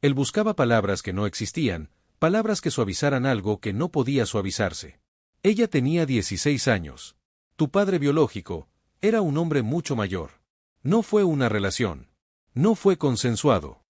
[SPEAKER 1] Él buscaba palabras que no existían, palabras que suavizaran algo que no podía suavizarse. Ella tenía 16 años. Tu padre biológico era un hombre mucho mayor. No fue una relación. No fue consensuado.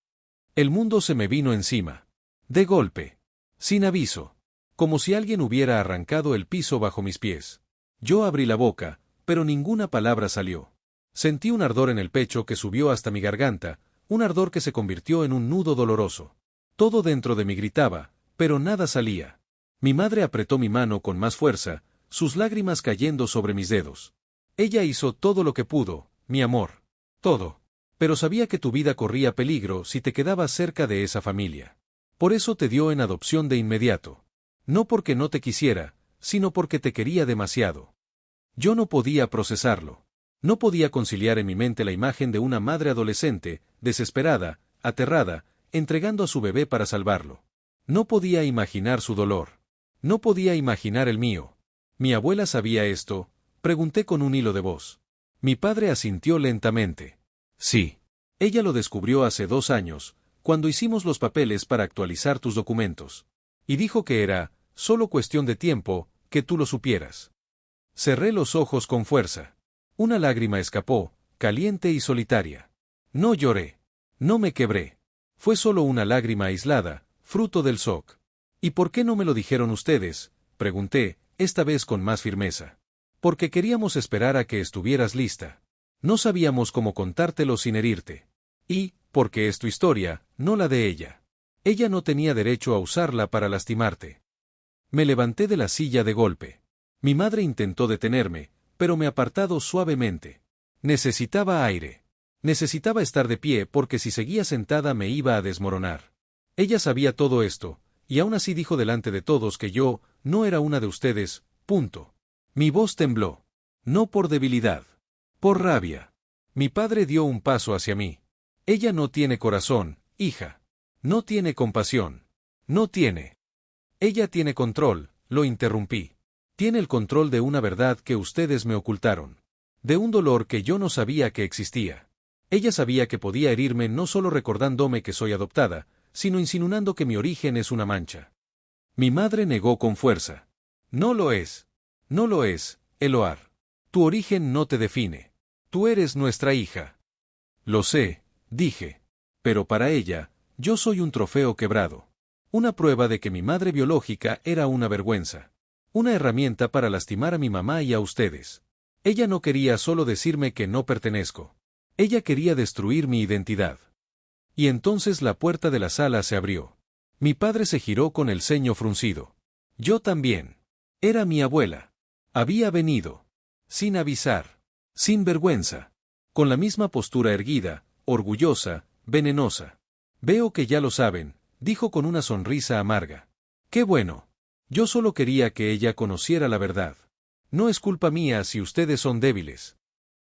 [SPEAKER 1] El mundo se me vino encima. De golpe. Sin aviso. Como si alguien hubiera arrancado el piso bajo mis pies. Yo abrí la boca, pero ninguna palabra salió. Sentí un ardor en el pecho que subió hasta mi garganta, un ardor que se convirtió en un nudo doloroso. Todo dentro de mí gritaba, pero nada salía. Mi madre apretó mi mano con más fuerza, sus lágrimas cayendo sobre mis dedos. Ella hizo todo lo que pudo, mi amor. Todo. Pero sabía que tu vida corría peligro si te quedabas cerca de esa familia. Por eso te dio en adopción de inmediato. No porque no te quisiera, sino porque te quería demasiado. Yo no podía procesarlo. No podía conciliar en mi mente la imagen de una madre adolescente, desesperada, aterrada, entregando a su bebé para salvarlo. No podía imaginar su dolor. No podía imaginar el mío. ¿Mi abuela sabía esto? Pregunté con un hilo de voz. Mi padre asintió lentamente. Sí. Ella lo descubrió hace 2 años, cuando hicimos los papeles para actualizar tus documentos. Y dijo que era, solo cuestión de tiempo, que tú lo supieras. Cerré los ojos con fuerza. Una lágrima escapó, caliente y solitaria. No lloré. No me quebré. Fue solo una lágrima aislada, fruto del shock. ¿Y por qué no me lo dijeron ustedes? Pregunté, esta vez con más firmeza. Porque queríamos esperar a que estuvieras lista. No sabíamos cómo contártelo sin herirte. Y, porque es tu historia, no la de ella. Ella no tenía derecho a usarla para lastimarte. Me levanté de la silla de golpe. Mi madre intentó detenerme, pero me apartó suavemente. Necesitaba aire. Necesitaba estar de pie porque si seguía sentada me iba a desmoronar. Ella sabía todo esto, y aún así dijo delante de todos que yo, no era una de ustedes, punto. Mi voz tembló. No por debilidad. Por rabia. Mi padre dio un paso hacia mí. Ella no tiene corazón, hija. No tiene compasión. No tiene. Ella tiene control, lo interrumpí. Tiene el control de una verdad que ustedes me ocultaron. De un dolor que yo no sabía que existía. Ella sabía que podía herirme no solo recordándome que soy adoptada, sino insinuando que mi origen es una mancha. Mi madre negó con fuerza. No lo es. No lo es, Eloar. Tu origen no te define. Tú eres nuestra hija. Lo sé, dije. Pero para ella, yo soy un trofeo quebrado. Una prueba de que mi madre biológica era una vergüenza. Una herramienta para lastimar a mi mamá y a ustedes. Ella no quería solo decirme que no pertenezco. Ella quería destruir mi identidad. Y entonces la puerta de la sala se abrió. Mi padre se giró con el ceño fruncido. Yo también. Era mi abuela. Había venido. Sin avisar. Sin vergüenza. Con la misma postura erguida, orgullosa, venenosa. Veo que ya lo saben, dijo con una sonrisa amarga. ¡Qué bueno! Yo solo quería que ella conociera la verdad. No es culpa mía si ustedes son débiles.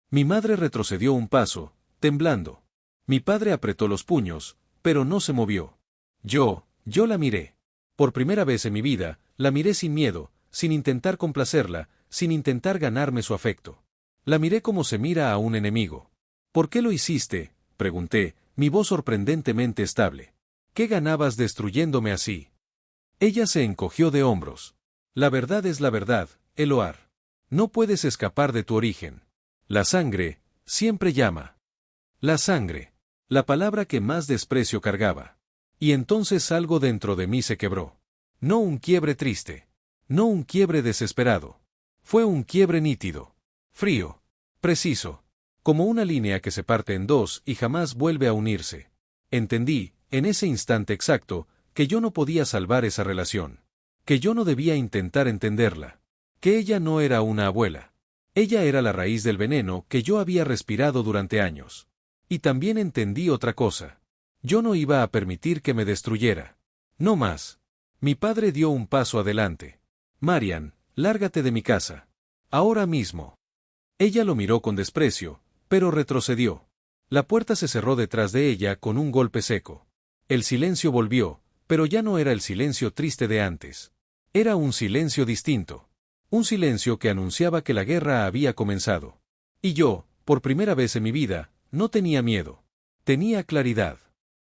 [SPEAKER 1] Mi madre retrocedió un paso, temblando. Mi padre apretó los puños, pero no se movió. Yo la miré. Por primera vez en mi vida, la miré sin miedo, sin intentar complacerla, sin intentar ganarme su afecto. La miré como se mira a un enemigo. ¿Por qué lo hiciste?, pregunté, mi voz sorprendentemente estable. ¿Qué ganabas destruyéndome así? Ella se encogió de hombros. La verdad es la verdad, Eloar. No puedes escapar de tu origen. La sangre, siempre llama. La sangre. La palabra que más desprecio cargaba. Y entonces algo dentro de mí se quebró. No un quiebre triste. No un quiebre desesperado. Fue un quiebre nítido. Frío. Preciso. Como una línea que se parte en dos y jamás vuelve a unirse. Entendí, en ese instante exacto, que yo no podía salvar esa relación. Que yo no debía intentar entenderla. Que ella no era una abuela. Ella era la raíz del veneno que yo había respirado durante años. Y también entendí otra cosa. Yo no iba a permitir que me destruyera. No más. Mi padre dio un paso adelante. Marian, lárgate de mi casa. Ahora mismo. Ella lo miró con desprecio, pero retrocedió. La puerta se cerró detrás de ella con un golpe seco. El silencio volvió, pero ya no era el silencio triste de antes. Era un silencio distinto. Un silencio que anunciaba que la guerra había comenzado. Y yo, por primera vez en mi vida, no tenía miedo. Tenía claridad.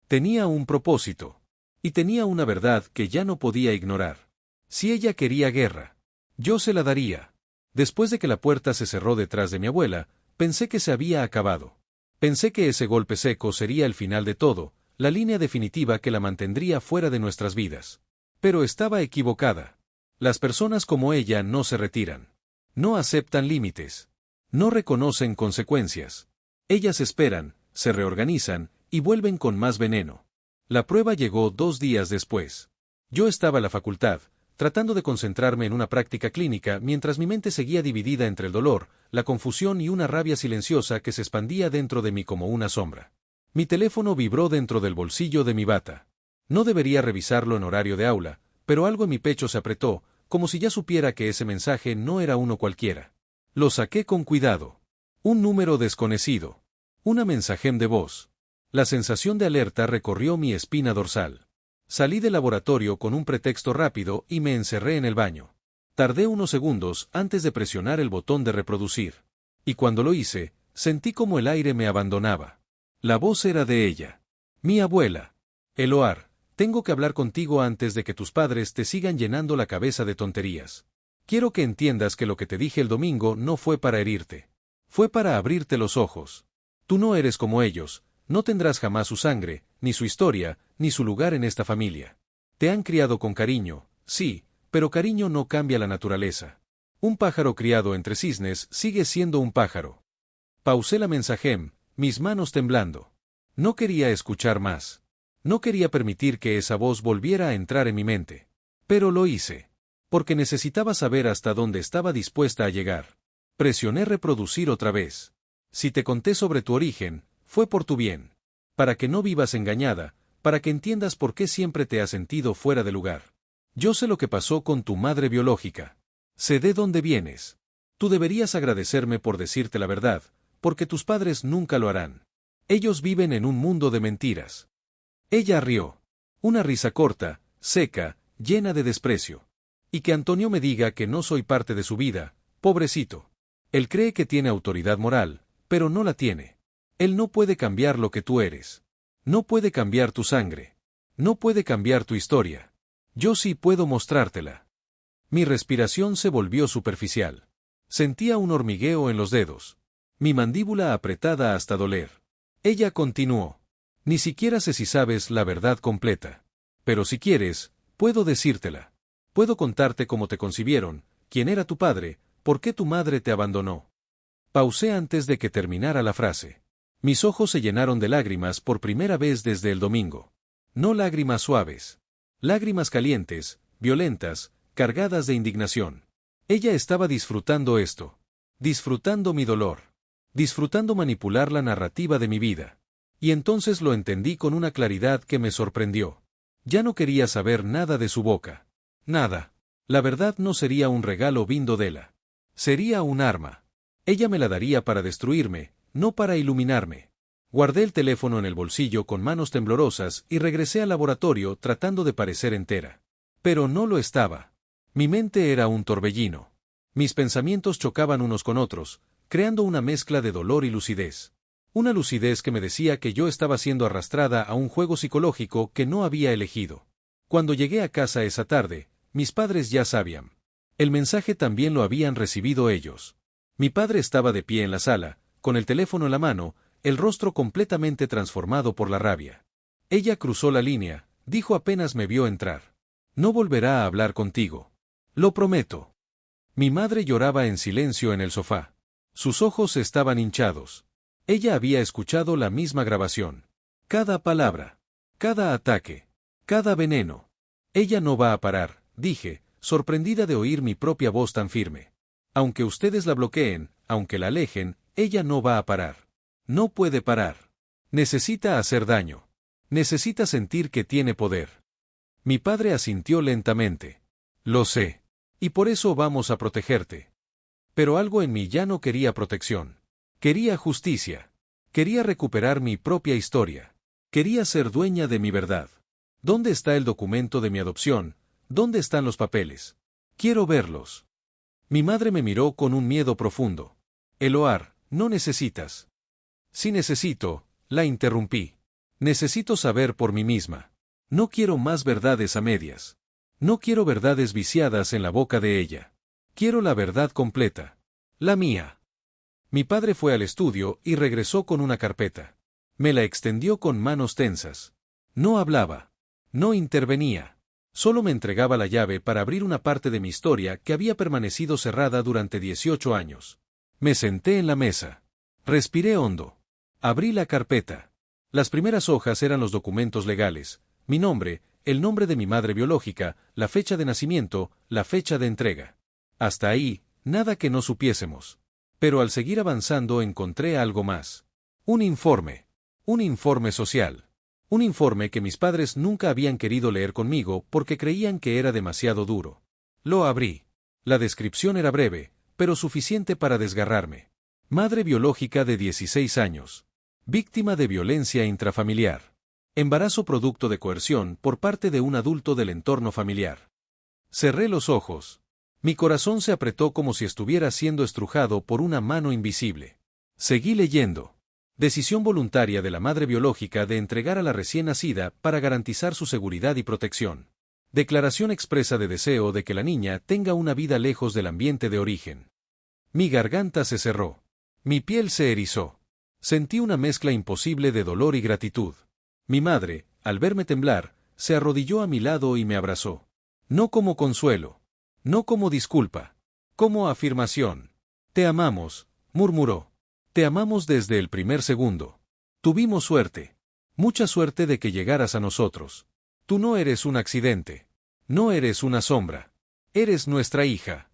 [SPEAKER 1] Tenía un propósito. Y tenía una verdad que ya no podía ignorar. Si ella quería guerra, yo se la daría. Después de que la puerta se cerró detrás de mi abuela, pensé que se había acabado. Pensé que ese golpe seco sería el final de todo, la línea definitiva que la mantendría fuera de nuestras vidas. Pero estaba equivocada. Las personas como ella no se retiran. No aceptan límites. No reconocen consecuencias. Ellas esperan, se reorganizan, y vuelven con más veneno. La prueba llegó 2 días después. Yo estaba en la facultad, tratando de concentrarme en una práctica clínica mientras mi mente seguía dividida entre el dolor, la confusión y una rabia silenciosa que se expandía dentro de mí como una sombra. Mi teléfono vibró dentro del bolsillo de mi bata. No debería revisarlo en horario de aula, pero algo en mi pecho se apretó, como si ya supiera que ese mensaje no era uno cualquiera. Lo saqué con cuidado. Un número desconocido. Una mensajem de voz. La sensación de alerta recorrió mi espina dorsal. Salí del laboratorio con un pretexto rápido y me encerré en el baño. Tardé unos segundos antes de presionar el botón de reproducir. Y cuando lo hice, sentí como el aire me abandonaba. La voz era de ella. Mi abuela. Eloar, tengo que hablar contigo antes de que tus padres te sigan llenando la cabeza de tonterías. Quiero que entiendas que lo que te dije el domingo no fue para herirte. Fue para abrirte los ojos. Tú no eres como ellos, no tendrás jamás su sangre, ni su historia, ni su lugar en esta familia. Te han criado con cariño, sí, pero cariño no cambia la naturaleza. Un pájaro criado entre cisnes sigue siendo un pájaro. Pausé la mensajem, mis manos temblando. No quería escuchar más. No quería permitir que esa voz volviera a entrar en mi mente. Pero lo hice. Porque necesitaba saber hasta dónde estaba dispuesta a llegar. Presioné reproducir otra vez. Si te conté sobre tu origen, fue por tu bien. Para que no vivas engañada, para que entiendas por qué siempre te has sentido fuera de lugar. Yo sé lo que pasó con tu madre biológica. Sé de dónde vienes. Tú deberías agradecerme por decirte la verdad, porque tus padres nunca lo harán. Ellos viven en un mundo de mentiras. Ella rió. Una risa corta, seca, llena de desprecio. Y que Antonio me diga que no soy parte de su vida, pobrecito. Él cree que tiene autoridad moral, pero no la tiene. Él no puede cambiar lo que tú eres. No puede cambiar tu sangre. No puede cambiar tu historia. Yo sí puedo mostrártela. Mi respiración se volvió superficial. Sentía un hormigueo en los dedos. Mi mandíbula apretada hasta doler. Ella continuó. Ni siquiera sé si sabes la verdad completa. Pero si quieres, puedo decírtela. Puedo contarte cómo te concibieron, quién era tu padre, por qué tu madre te abandonó. Pausé antes de que terminara la frase. Mis ojos se llenaron de lágrimas por primera vez desde el domingo. No lágrimas suaves. Lágrimas calientes, violentas, cargadas de indignación. Ella estaba disfrutando esto. Disfrutando mi dolor. Disfrutando manipular la narrativa de mi vida. Y entonces lo entendí con una claridad que me sorprendió. Ya no quería saber nada de su boca. Nada. La verdad no sería un regalo vindo de ella. Sería un arma. Ella me la daría para destruirme, no para iluminarme. Guardé el teléfono en el bolsillo con manos temblorosas y regresé al laboratorio tratando de parecer entera. Pero no lo estaba. Mi mente era un torbellino. Mis pensamientos chocaban unos con otros, creando una mezcla de dolor y lucidez. Una lucidez que me decía que yo estaba siendo arrastrada a un juego psicológico que no había elegido. Cuando llegué a casa esa tarde, mis padres ya sabían. El mensaje también lo habían recibido ellos. Mi padre estaba de pie en la sala, con el teléfono en la mano, el rostro completamente transformado por la rabia. Ella cruzó la línea, dijo apenas me vio entrar. No volverá a hablar contigo. Lo prometo. Mi madre lloraba en silencio en el sofá. Sus ojos estaban hinchados. Ella había escuchado la misma grabación. Cada palabra. Cada ataque. Cada veneno. Ella no va a parar, dije, sorprendida de oír mi propia voz tan firme. Aunque ustedes la bloqueen, aunque la alejen, ella no va a parar. No puede parar. Necesita hacer daño. Necesita sentir que tiene poder. Mi padre asintió lentamente. Lo sé. Y por eso vamos a protegerte. Pero algo en mí ya no quería protección. Quería justicia. Quería recuperar mi propia historia. Quería ser dueña de mi verdad. ¿Dónde está el documento de mi adopción? ¿Dónde están los papeles? Quiero verlos. Mi madre me miró con un miedo profundo. Eloar, no necesitas. Sí necesito, la interrumpí. Necesito saber por mí misma. No quiero más verdades a medias. No quiero verdades viciadas en la boca de ella. Quiero la verdad completa. La mía. Mi padre fue al estudio y regresó con una carpeta. Me la extendió con manos tensas. No hablaba. No intervenía. Solo me entregaba la llave para abrir una parte de mi historia que había permanecido cerrada durante 18 años. Me senté en la mesa. Respiré hondo. Abrí la carpeta. Las primeras hojas eran los documentos legales, mi nombre, el nombre de mi madre biológica, la fecha de nacimiento, la fecha de entrega. Hasta ahí, nada que no supiésemos. Pero al seguir avanzando encontré algo más. Un informe. Un informe social. Un informe que mis padres nunca habían querido leer conmigo porque creían que era demasiado duro. Lo abrí. La descripción era breve, pero suficiente para desgarrarme. Madre biológica de 16 años. Víctima de violencia intrafamiliar. Embarazo producto de coerción por parte de un adulto del entorno familiar. Cerré los ojos. Mi corazón se apretó como si estuviera siendo estrujado por una mano invisible. Seguí leyendo. Decisión voluntaria de la madre biológica de entregar a la recién nacida para garantizar su seguridad y protección. Declaración expresa de deseo de que la niña tenga una vida lejos del ambiente de origen. Mi garganta se cerró. Mi piel se erizó. Sentí una mezcla imposible de dolor y gratitud. Mi madre, al verme temblar, se arrodilló a mi lado y me abrazó. No como consuelo. No como disculpa. Como afirmación. Te amamos, murmuró. Te amamos desde el primer segundo. Tuvimos suerte. Mucha suerte de que llegaras a nosotros. Tú no eres un accidente. No eres una sombra. Eres nuestra hija.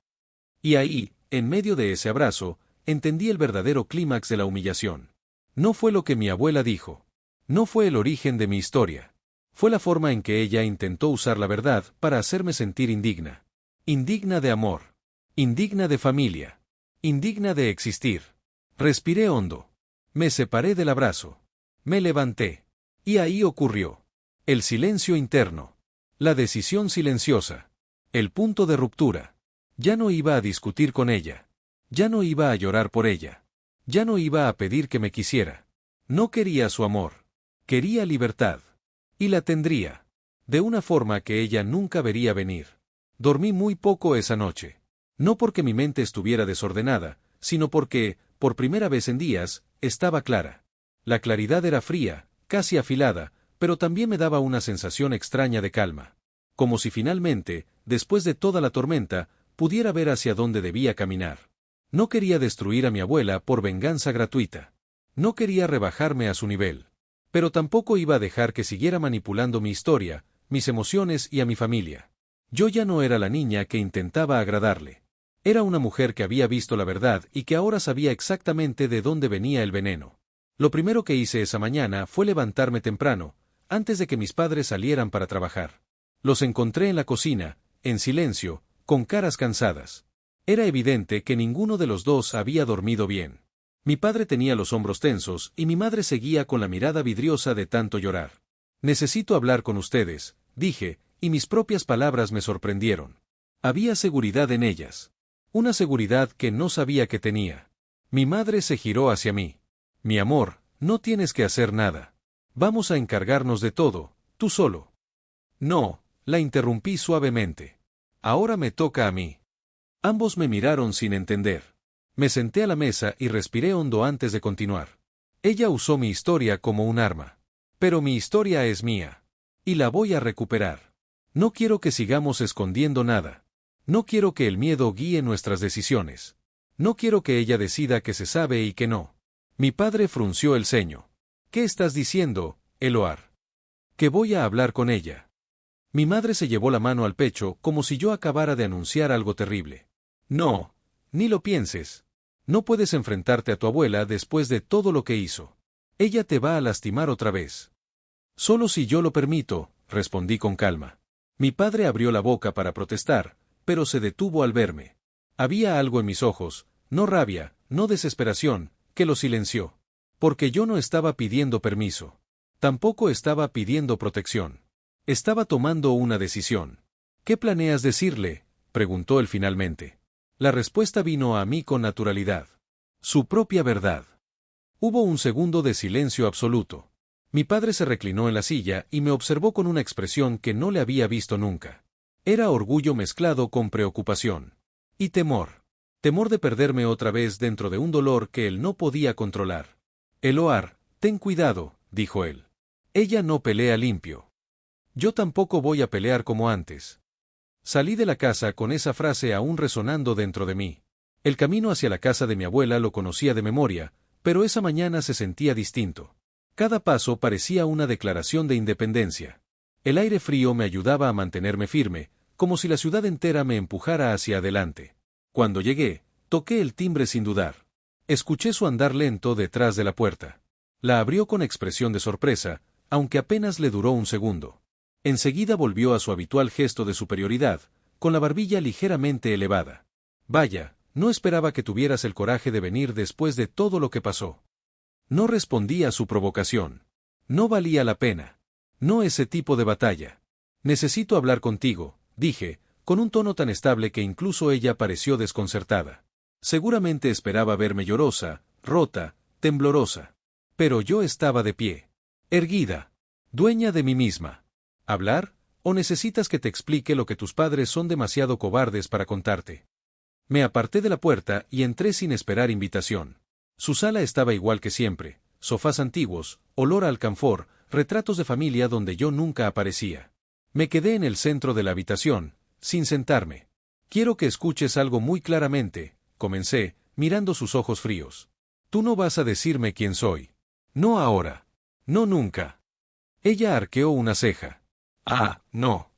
[SPEAKER 1] Y ahí, en medio de ese abrazo, entendí el verdadero clímax de la humillación. No fue lo que mi abuela dijo. No fue el origen de mi historia. Fue la forma en que ella intentó usar la verdad para hacerme sentir indigna. Indigna de amor. Indigna de familia. Indigna de existir. Respiré hondo. Me separé del abrazo. Me levanté. Y ahí ocurrió. El silencio interno. La decisión silenciosa. El punto de ruptura. Ya no iba a discutir con ella. Ya no iba a llorar por ella. Ya no iba a pedir que me quisiera. No quería su amor. Quería libertad. Y la tendría. De una forma que ella nunca vería venir. Dormí muy poco esa noche. No porque mi mente estuviera desordenada, sino porque, por primera vez en días, estaba clara. La claridad era fría, casi afilada, pero también me daba una sensación extraña de calma. Como si finalmente, después de toda la tormenta, pudiera ver hacia dónde debía caminar. No quería destruir a mi abuela por venganza gratuita. No quería rebajarme a su nivel. Pero tampoco iba a dejar que siguiera manipulando mi historia, mis emociones y a mi familia. Yo ya no era la niña que intentaba agradarle. Era una mujer que había visto la verdad y que ahora sabía exactamente de dónde venía el veneno. Lo primero que hice esa mañana fue levantarme temprano, antes de que mis padres salieran para trabajar. Los encontré en la cocina, en silencio, con caras cansadas. Era evidente que ninguno de los dos había dormido bien. Mi padre tenía los hombros tensos y mi madre seguía con la mirada vidriosa de tanto llorar. Necesito hablar con ustedes, dije, y mis propias palabras me sorprendieron. Había seguridad en ellas. Una seguridad que no sabía que tenía. Mi madre se giró hacia mí. Mi amor, no tienes que hacer nada. Vamos a encargarnos de todo, tú solo. No, la interrumpí suavemente. Ahora me toca a mí. Ambos me miraron sin entender. Me senté a la mesa y respiré hondo antes de continuar. Ella usó mi historia como un arma. Pero mi historia es mía. Y la voy a recuperar. No quiero que sigamos escondiendo nada. No quiero que el miedo guíe nuestras decisiones. No quiero que ella decida que se sabe y que no. Mi padre frunció el ceño. ¿Qué estás diciendo, Eloar? Que voy a hablar con ella. Mi madre se llevó la mano al pecho como si yo acabara de anunciar algo terrible. No, ni lo pienses. No puedes enfrentarte a tu abuela después de todo lo que hizo. Ella te va a lastimar otra vez. Solo si yo lo permito, respondí con calma. Mi padre abrió la boca para protestar, pero se detuvo al verme. Había algo en mis ojos, no rabia, no desesperación, que lo silenció. Porque yo no estaba pidiendo permiso. Tampoco estaba pidiendo protección. Estaba tomando una decisión. ¿Qué planeas decirle?, preguntó él finalmente. La respuesta vino a mí con naturalidad. Su propia verdad. Hubo un segundo de silencio absoluto. Mi padre se reclinó en la silla y me observó con una expresión que no le había visto nunca. Era orgullo mezclado con preocupación. Y temor. Temor de perderme otra vez dentro de un dolor que él no podía controlar. Eloar, ten cuidado, dijo él. Ella no pelea limpio. Yo tampoco voy a pelear como antes. Salí de la casa con esa frase aún resonando dentro de mí. El camino hacia la casa de mi abuela lo conocía de memoria, pero esa mañana se sentía distinto. Cada paso parecía una declaración de independencia. El aire frío me ayudaba a mantenerme firme, como si la ciudad entera me empujara hacia adelante. Cuando llegué, toqué el timbre sin dudar. Escuché su andar lento detrás de la puerta. La abrió con expresión de sorpresa, aunque apenas le duró un segundo. Enseguida volvió a su habitual gesto de superioridad, con la barbilla ligeramente elevada. Vaya, no esperaba que tuvieras el coraje de venir después de todo lo que pasó. No respondí a su provocación. No valía la pena. No ese tipo de batalla. Necesito hablar contigo, dije, con un tono tan estable que incluso ella pareció desconcertada. Seguramente esperaba verme llorosa, rota, temblorosa. Pero yo estaba de pie. Erguida. Dueña de mí misma. ¿Hablar? ¿O necesitas que te explique lo que tus padres son demasiado cobardes para contarte? Me aparté de la puerta y entré sin esperar invitación. Su sala estaba igual que siempre, sofás antiguos, olor a alcanfor, retratos de familia donde yo nunca aparecía. Me quedé en el centro de la habitación, sin sentarme. Quiero que escuches algo muy claramente, comencé, mirando sus ojos fríos. Tú no vas a decirme quién soy. No ahora. No nunca. Ella arqueó una ceja. Ah, no.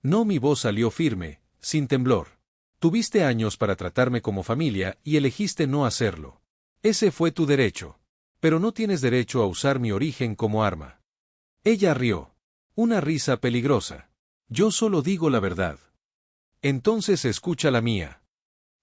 [SPEAKER 1] No, mi voz salió firme, sin temblor. Tuviste años para tratarme como familia y elegiste no hacerlo. Ese fue tu derecho. Pero no tienes derecho a usar mi origen como arma. Ella rió. Una risa peligrosa. Yo solo digo la verdad. Entonces escucha la mía.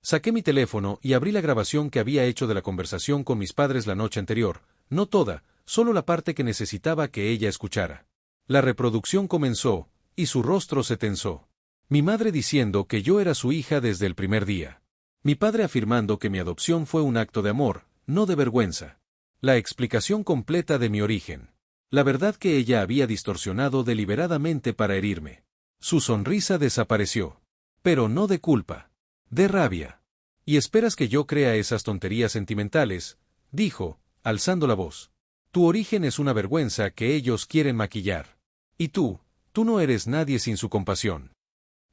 [SPEAKER 1] Saqué mi teléfono y abrí la grabación que había hecho de la conversación con mis padres la noche anterior, no toda, solo la parte que necesitaba que ella escuchara. La reproducción comenzó, y su rostro se tensó. Mi madre diciendo que yo era su hija desde el primer día. Mi padre afirmando que mi adopción fue un acto de amor, no de vergüenza. La explicación completa de mi origen. La verdad que ella había distorsionado deliberadamente para herirme. Su sonrisa desapareció. Pero no de culpa. De rabia. ¿Y esperas que yo crea esas tonterías sentimentales? Dijo, alzando la voz. Tu origen es una vergüenza que ellos quieren maquillar. Y tú no eres nadie sin su compasión.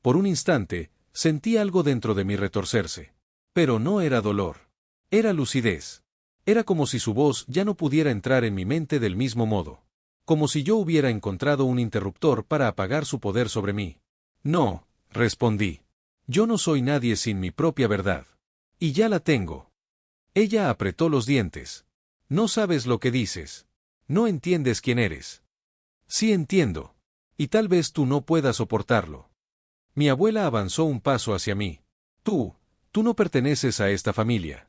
[SPEAKER 1] Por un instante, sentí algo dentro de mí retorcerse. Pero no era dolor. Era lucidez. Era como si su voz ya no pudiera entrar en mi mente del mismo modo. Como si yo hubiera encontrado un interruptor para apagar su poder sobre mí. No, respondí. Yo no soy nadie sin mi propia verdad. Y ya la tengo. Ella apretó los dientes. No sabes lo que dices. No entiendes quién eres. Sí entiendo. Y tal vez tú no puedas soportarlo. Mi abuela avanzó un paso hacia mí. Tú no perteneces a esta familia.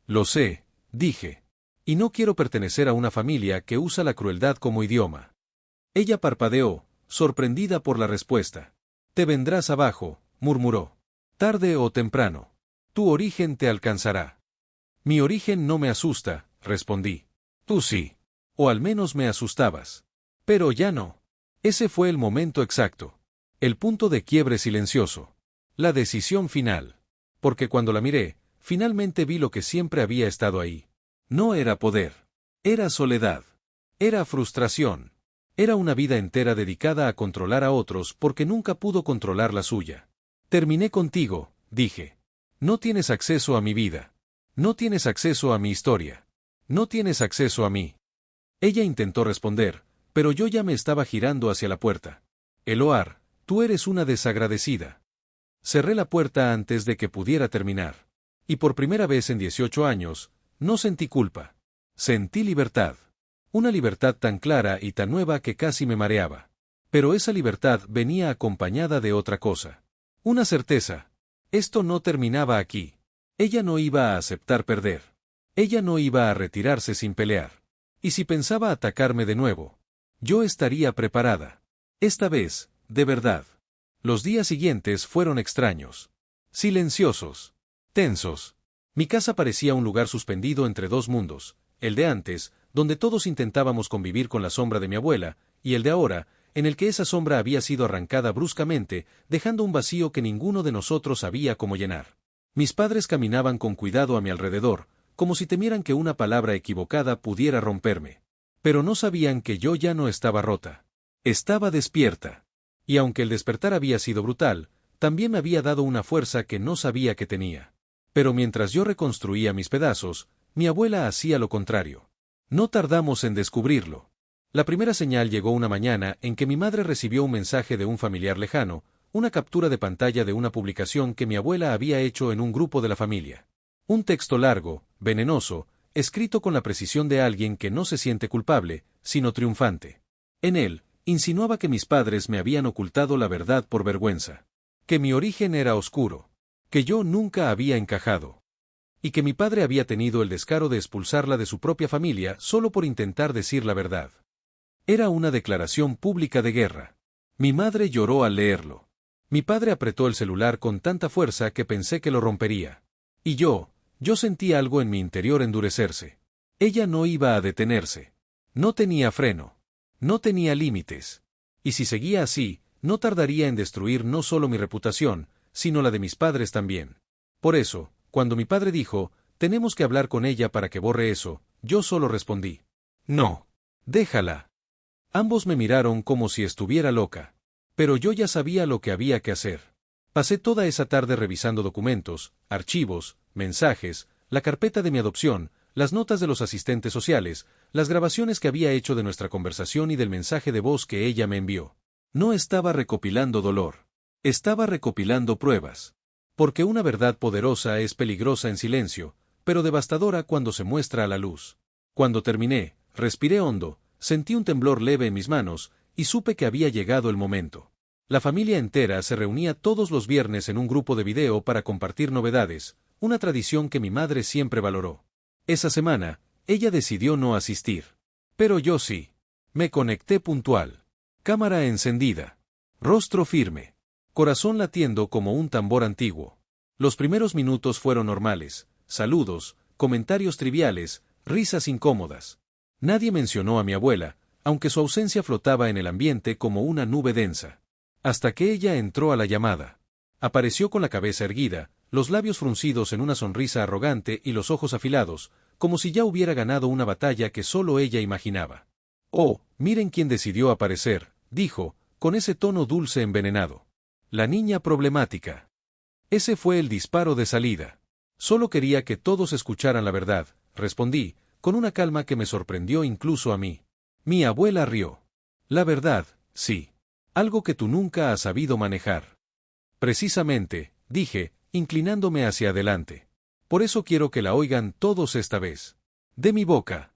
[SPEAKER 1] Lo sé, dije. Y no quiero pertenecer a una familia que usa la crueldad como idioma. Ella parpadeó, sorprendida por la respuesta. Te vendrás abajo, murmuró. Tarde o temprano. Tu origen te alcanzará. Mi origen no me asusta, respondí. Tú sí. O al menos me asustabas. Pero ya no. Ese fue el momento exacto. El punto de quiebre silencioso. La decisión final. Porque cuando la miré, finalmente vi lo que siempre había estado ahí. No era poder. Era soledad. Era frustración. Era una vida entera dedicada a controlar a otros porque nunca pudo controlar la suya. Terminé contigo, dije. No tienes acceso a mi vida. No tienes acceso a mi historia. No tienes acceso a mí. Ella intentó responder, pero yo ya me estaba girando hacia la puerta. Eloar, tú eres una desagradecida. Cerré la puerta antes de que pudiera terminar. Y por primera vez en 18 años, no sentí culpa. Sentí libertad. Una libertad tan clara y tan nueva que casi me mareaba. Pero esa libertad venía acompañada de otra cosa. Una certeza. Esto no terminaba aquí. Ella no iba a aceptar perder. Ella no iba a retirarse sin pelear. Y si pensaba atacarme de nuevo, yo estaría preparada. Esta vez, de verdad. Los días siguientes fueron extraños. Silenciosos. Tensos. Mi casa parecía un lugar suspendido entre dos mundos, el de antes, donde todos intentábamos convivir con la sombra de mi abuela, y el de ahora, en el que esa sombra había sido arrancada bruscamente, dejando un vacío que ninguno de nosotros sabía cómo llenar. Mis padres caminaban con cuidado a mi alrededor, como si temieran que una palabra equivocada pudiera romperme. Pero no sabían que yo ya no estaba rota. Estaba despierta. Y aunque el despertar había sido brutal, también me había dado una fuerza que no sabía que tenía. Pero mientras yo reconstruía mis pedazos, mi abuela hacía lo contrario. No tardamos en descubrirlo. La primera señal llegó una mañana en que mi madre recibió un mensaje de un familiar lejano, una captura de pantalla de una publicación que mi abuela había hecho en un grupo de la familia. Un texto largo, venenoso, escrito con la precisión de alguien que no se siente culpable, sino triunfante. En él, insinuaba que mis padres me habían ocultado la verdad por vergüenza. Que mi origen era oscuro. que yo nunca había encajado. Y que mi padre había tenido el descaro de expulsarla de su propia familia solo por intentar decir la verdad. Era una declaración pública de guerra. Mi madre lloró al leerlo. Mi padre apretó el celular con tanta fuerza que pensé que lo rompería. Y yo sentí algo en mi interior endurecerse. Ella no iba a detenerse. No tenía freno. No tenía límites. Y si seguía así, no tardaría en destruir no solo mi reputación, sino la de mis padres también. Por eso, cuando mi padre dijo, tenemos que hablar con ella para que borre eso, yo solo respondí, no, déjala. Ambos me miraron como si estuviera loca. Pero yo ya sabía lo que había que hacer. Pasé toda esa tarde revisando documentos, archivos, mensajes, la carpeta de mi adopción, las notas de los asistentes sociales, las grabaciones que había hecho de nuestra conversación y del mensaje de voz que ella me envió. No estaba recopilando dolor. Estaba recopilando pruebas. Porque una verdad poderosa es peligrosa en silencio, pero devastadora cuando se muestra a la luz. Cuando terminé, respiré hondo, sentí un temblor leve en mis manos, y supe que había llegado el momento. La familia entera se reunía todos los viernes en un grupo de video para compartir novedades, una tradición que mi madre siempre valoró. Esa semana, ella decidió no asistir. Pero yo sí. Me conecté puntual. Cámara encendida. Rostro firme. Corazón latiendo como un tambor antiguo. Los primeros minutos fueron normales, saludos, comentarios triviales, risas incómodas. Nadie mencionó a mi abuela, aunque su ausencia flotaba en el ambiente como una nube densa. Hasta que ella entró a la llamada. Apareció con la cabeza erguida, los labios fruncidos en una sonrisa arrogante y los ojos afilados, como si ya hubiera ganado una batalla que solo ella imaginaba. «Oh, miren quién decidió aparecer», dijo, con ese tono dulce envenenado. «La niña problemática». Ese fue el disparo de salida. Solo quería que todos escucharan la verdad, respondí, con una calma que me sorprendió incluso a mí. Mi abuela rió. La verdad, sí. Algo que tú nunca has sabido manejar. Precisamente, dije, inclinándome hacia adelante. Por eso quiero que la oigan todos esta vez. De mi boca.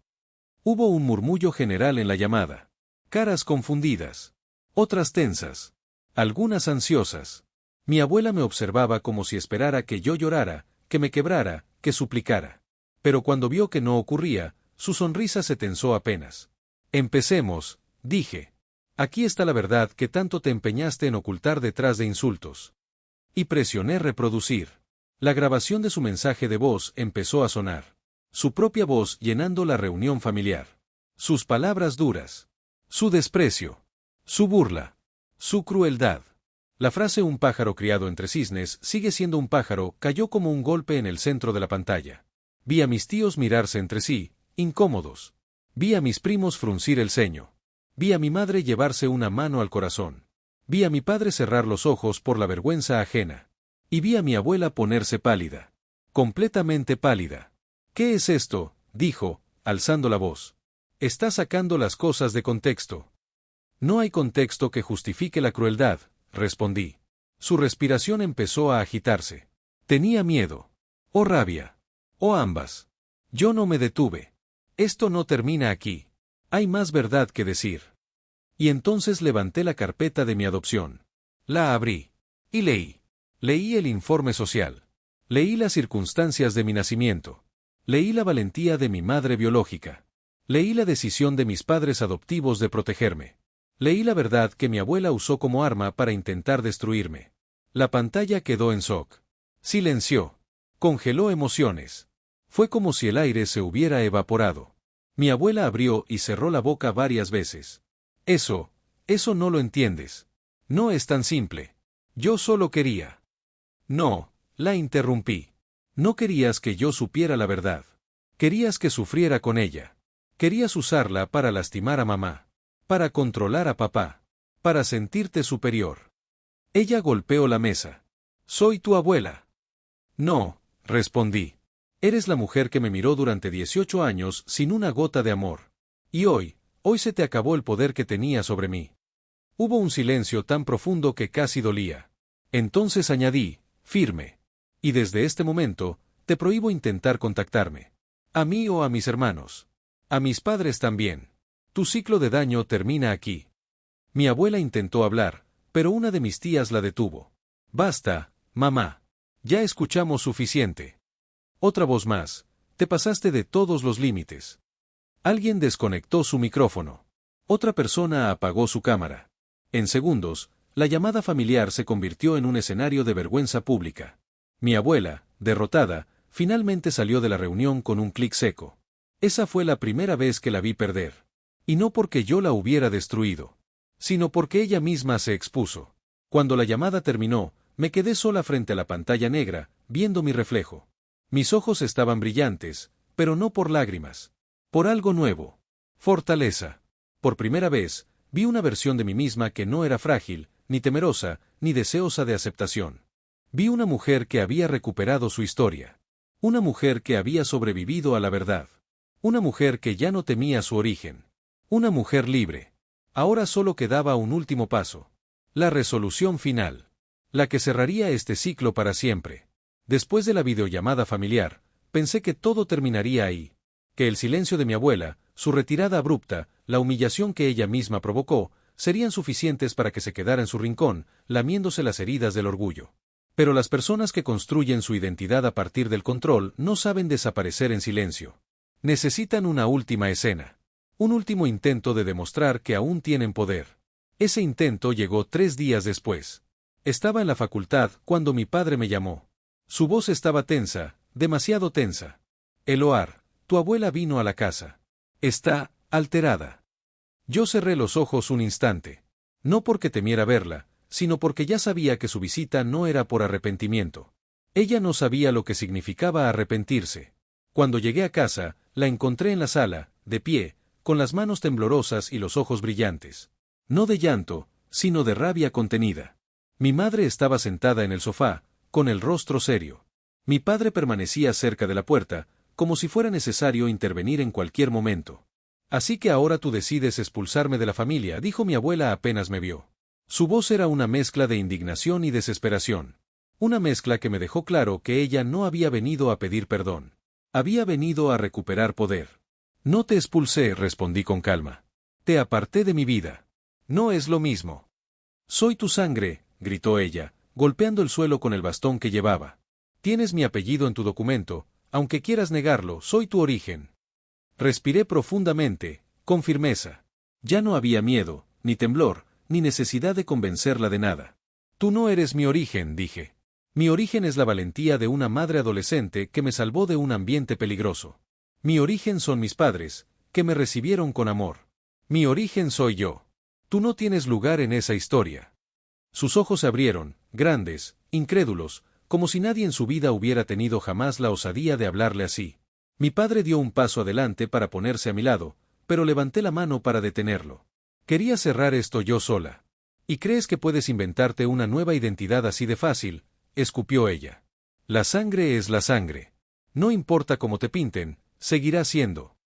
[SPEAKER 1] Hubo un murmullo general en la llamada. Caras confundidas. Otras tensas. Algunas ansiosas. Mi abuela me observaba como si esperara que yo llorara, que me quebrara, que suplicara. Pero cuando vio que no ocurría, su sonrisa se tensó apenas. Empecemos, dije. Aquí está la verdad que tanto te empeñaste en ocultar detrás de insultos. Y presioné reproducir. La grabación de su mensaje de voz empezó a sonar. Su propia voz llenando la reunión familiar. Sus palabras duras. Su desprecio. Su burla. Su crueldad. La frase «un pájaro criado entre cisnes» sigue siendo un pájaro cayó como un golpe en el centro de la pantalla. Vi a mis tíos mirarse entre sí, incómodos. Vi a mis primos fruncir el ceño. Vi a mi madre llevarse una mano al corazón. Vi a mi padre cerrar los ojos por la vergüenza ajena. Y vi a mi abuela ponerse pálida. Completamente pálida. «¿Qué es esto?», dijo, alzando la voz. «Está sacando las cosas de contexto». «No hay contexto que justifique la crueldad», respondí. Su respiración empezó a agitarse. Tenía miedo. O rabia. O ambas. Yo no me detuve. Esto no termina aquí. Hay más verdad que decir. Y entonces levanté la carpeta de mi adopción. La abrí. Y leí. Leí el informe social. Leí las circunstancias de mi nacimiento. Leí la valentía de mi madre biológica. Leí la decisión de mis padres adoptivos de protegerme. Leí la verdad que mi abuela usó como arma para intentar destruirme. La pantalla quedó en shock. Silenció. Congeló emociones. Fue como si el aire se hubiera evaporado. Mi abuela abrió y cerró la boca varias veces. Eso no lo entiendes. No es tan simple. Yo solo quería. No, la interrumpí. No querías que yo supiera la verdad. Querías que sufriera con ella. Querías usarla para lastimar a mamá. Para controlar a papá. Para sentirte superior. Ella golpeó la mesa. «Soy tu abuela». «No», respondí. «Eres la mujer que me miró durante 18 años sin una gota de amor. Y hoy se te acabó el poder que tenía sobre mí». Hubo un silencio tan profundo que casi dolía. Entonces añadí, firme. «Y desde este momento, te prohíbo intentar contactarme. A mí o a mis hermanos. A mis padres también. Tu ciclo de daño termina aquí». Mi abuela intentó hablar, pero una de mis tías la detuvo. «Basta, mamá. Ya escuchamos suficiente. Otra voz más. Te pasaste de todos los límites. Alguien desconectó su micrófono. Otra persona apagó su cámara. En segundos, la llamada familiar se convirtió en un escenario de vergüenza pública. Mi abuela, derrotada, finalmente salió de la reunión con un clic seco. Esa fue la primera vez que la vi perder. Y no porque yo la hubiera destruido, sino porque ella misma se expuso. Cuando la llamada terminó, me quedé sola frente a la pantalla negra, viendo mi reflejo. Mis ojos estaban brillantes, pero no por lágrimas. Por algo nuevo. Fortaleza. Por primera vez, vi una versión de mí misma que no era frágil, ni temerosa, ni deseosa de aceptación. Vi una mujer que había recuperado su historia. Una mujer que había sobrevivido a la verdad. Una mujer que ya no temía su origen. Una mujer libre. Ahora solo quedaba un último paso. La resolución final. La que cerraría este ciclo para siempre. Después de la videollamada familiar, pensé que todo terminaría ahí. Que el silencio de mi abuela, su retirada abrupta, la humillación que ella misma provocó, serían suficientes para que se quedara en su rincón, lamiéndose las heridas del orgullo. Pero las personas que construyen su identidad a partir del control no saben desaparecer en silencio. Necesitan una última escena. Un último intento de demostrar que aún tienen poder. Ese intento llegó 3 días después. Estaba en la facultad cuando mi padre me llamó. Su voz estaba tensa, demasiado tensa. Eloar, tu abuela vino a la casa. Está alterada. Yo cerré los ojos un instante. No porque temiera verla, sino porque ya sabía que su visita no era por arrepentimiento. Ella no sabía lo que significaba arrepentirse. Cuando llegué a casa, la encontré en la sala, de pie, con las manos temblorosas y los ojos brillantes. No de llanto, sino de rabia contenida. Mi madre estaba sentada en el sofá, con el rostro serio. Mi padre permanecía cerca de la puerta, como si fuera necesario intervenir en cualquier momento. Así que ahora tú decides expulsarme de la familia, dijo mi abuela apenas me vio. Su voz era una mezcla de indignación y desesperación. Una mezcla que me dejó claro que ella no había venido a pedir perdón. Había venido a recuperar poder. No te expulsé, respondí con calma. Te aparté de mi vida. No es lo mismo. Soy tu sangre, gritó ella, golpeando el suelo con el bastón que llevaba. Tienes mi apellido en tu documento, aunque quieras negarlo, soy tu origen. Respiré profundamente, con firmeza. Ya no había miedo, ni temblor, ni necesidad de convencerla de nada. Tú no eres mi origen, dije. Mi origen es la valentía de una madre adolescente que me salvó de un ambiente peligroso. Mi origen son mis padres, que me recibieron con amor. Mi origen soy yo. Tú no tienes lugar en esa historia. Sus ojos se abrieron, grandes, incrédulos, como si nadie en su vida hubiera tenido jamás la osadía de hablarle así. Mi padre dio un paso adelante para ponerse a mi lado, pero levanté la mano para detenerlo. Quería cerrar esto yo sola. ¿Y crees que puedes inventarte una nueva identidad así de fácil?, escupió ella. La sangre es la sangre. No importa cómo te pinten, seguirá siendo.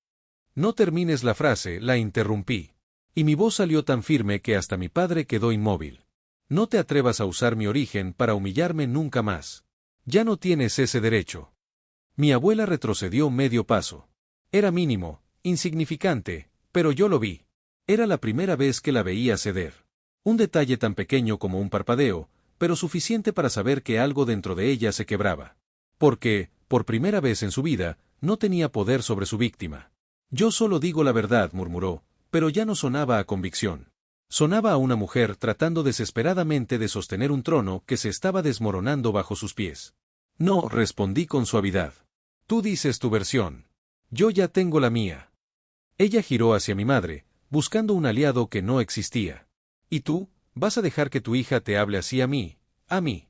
[SPEAKER 1] No termines la frase, la interrumpí. Y mi voz salió tan firme que hasta mi padre quedó inmóvil. No te atrevas a usar mi origen para humillarme nunca más. Ya no tienes ese derecho. Mi abuela retrocedió medio paso. Era mínimo, insignificante, pero yo lo vi. Era la primera vez que la veía ceder. Un detalle tan pequeño como un parpadeo, pero suficiente para saber que algo dentro de ella se quebraba. Porque, por primera vez en su vida, no tenía poder sobre su víctima. Yo solo digo la verdad, murmuró, pero ya no sonaba a convicción. Sonaba a una mujer tratando desesperadamente de sostener un trono que se estaba desmoronando bajo sus pies. No, respondí con suavidad. Tú dices tu versión. Yo ya tengo la mía. Ella giró hacia mi madre, buscando un aliado que no existía. ¿Y tú? ¿Vas a dejar que tu hija te hable así a mí? A mí.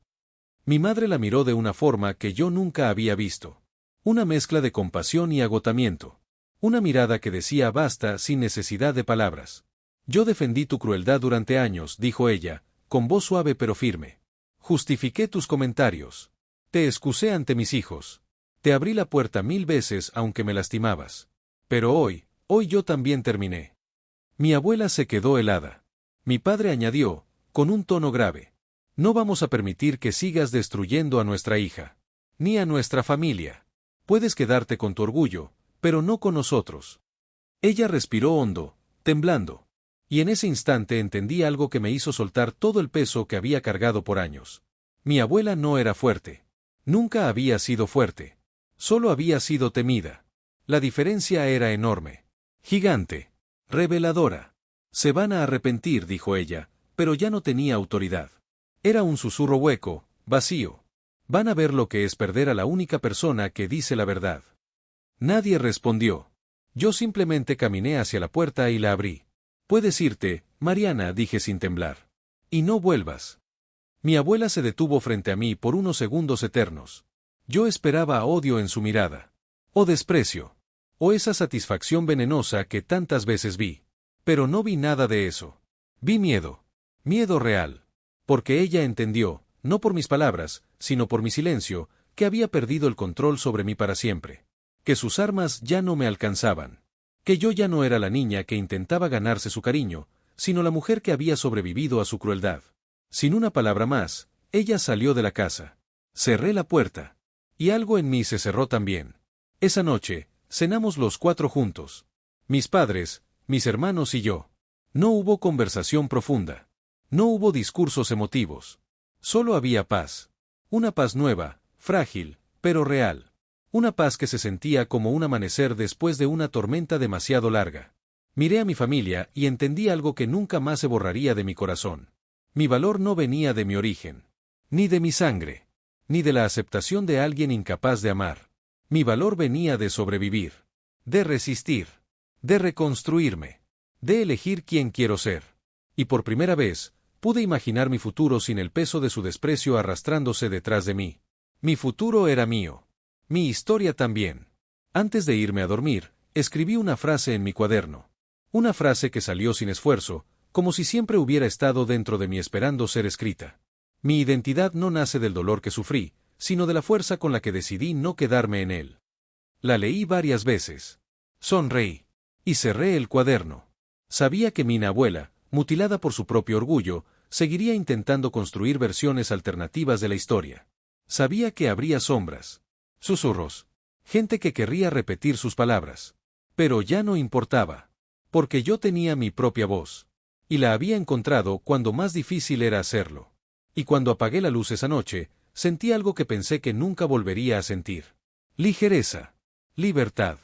[SPEAKER 1] Mi madre la miró de una forma que yo nunca había visto. Una mezcla de compasión y agotamiento. Una mirada que decía basta sin necesidad de palabras. Yo defendí tu crueldad durante años, dijo ella, con voz suave pero firme. Justifiqué tus comentarios. Te excusé ante mis hijos. Te abrí la puerta 1000 veces aunque me lastimabas. Pero hoy yo también terminé. Mi abuela se quedó helada. Mi padre añadió, con un tono grave. No vamos a permitir que sigas destruyendo a nuestra hija. Ni a nuestra familia. Puedes quedarte con tu orgullo, pero no con nosotros. Ella respiró hondo, temblando. Y en ese instante entendí algo que me hizo soltar todo el peso que había cargado por años. Mi abuela no era fuerte. Nunca había sido fuerte. Solo había sido temida. La diferencia era enorme. Gigante. Reveladora. Se van a arrepentir, dijo ella, pero ya no tenía autoridad. Era un susurro hueco, vacío. Van a ver lo que es perder a la única persona que dice la verdad. Nadie respondió. Yo simplemente caminé hacia la puerta y la abrí. Puedes irte, Mariana, dije sin temblar. Y no vuelvas. Mi abuela se detuvo frente a mí por unos segundos eternos. Yo esperaba odio en su mirada. O desprecio. O esa satisfacción venenosa que tantas veces vi. Pero no vi nada de eso. Vi miedo. Miedo real. Porque ella entendió, no por mis palabras, sino por mi silencio, que había perdido el control sobre mí para siempre. Que sus armas ya no me alcanzaban. Que yo ya no era la niña que intentaba ganarse su cariño, sino la mujer que había sobrevivido a su crueldad. Sin una palabra más, ella salió de la casa. Cerré la puerta. Y algo en mí se cerró también. Esa noche, cenamos los 4 juntos. Mis padres, mis hermanos y yo. No hubo conversación profunda. No hubo discursos emotivos. Solo había paz. Una paz nueva, frágil, pero real. Una paz que se sentía como un amanecer después de una tormenta demasiado larga. Miré a mi familia y entendí algo que nunca más se borraría de mi corazón. Mi valor no venía de mi origen. Ni de mi sangre. Ni de la aceptación de alguien incapaz de amar. Mi valor venía de sobrevivir. De resistir. De reconstruirme. De elegir quién quiero ser. Y por primera vez, pude imaginar mi futuro sin el peso de su desprecio arrastrándose detrás de mí. Mi futuro era mío. Mi historia también. Antes de irme a dormir, escribí una frase en mi cuaderno. Una frase que salió sin esfuerzo, como si siempre hubiera estado dentro de mí esperando ser escrita. Mi identidad no nace del dolor que sufrí, sino de la fuerza con la que decidí no quedarme en él. La leí varias veces. Sonreí. Y cerré el cuaderno. Sabía que mi abuela, mutilada por su propio orgullo, seguiría intentando construir versiones alternativas de la historia. Sabía que habría sombras. Susurros. Gente que querría repetir sus palabras. Pero ya no importaba. Porque yo tenía mi propia voz. Y la había encontrado cuando más difícil era hacerlo. Y cuando apagué la luz esa noche, sentí algo que pensé que nunca volvería a sentir. Ligereza. Libertad.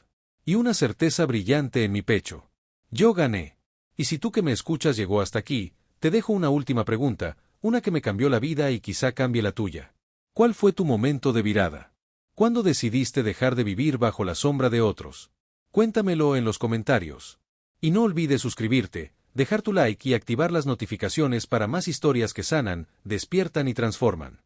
[SPEAKER 1] Y una certeza brillante en mi pecho. Yo gané. Y si tú que me escuchas llegó hasta aquí, te dejo una última pregunta, una que me cambió la vida y quizá cambie la tuya. ¿Cuál fue tu momento de virada? ¿Cuándo decidiste dejar de vivir bajo la sombra de otros? Cuéntamelo en los comentarios. Y no olvides suscribirte, dejar tu like y activar las notificaciones para más historias que sanan, despiertan y transforman.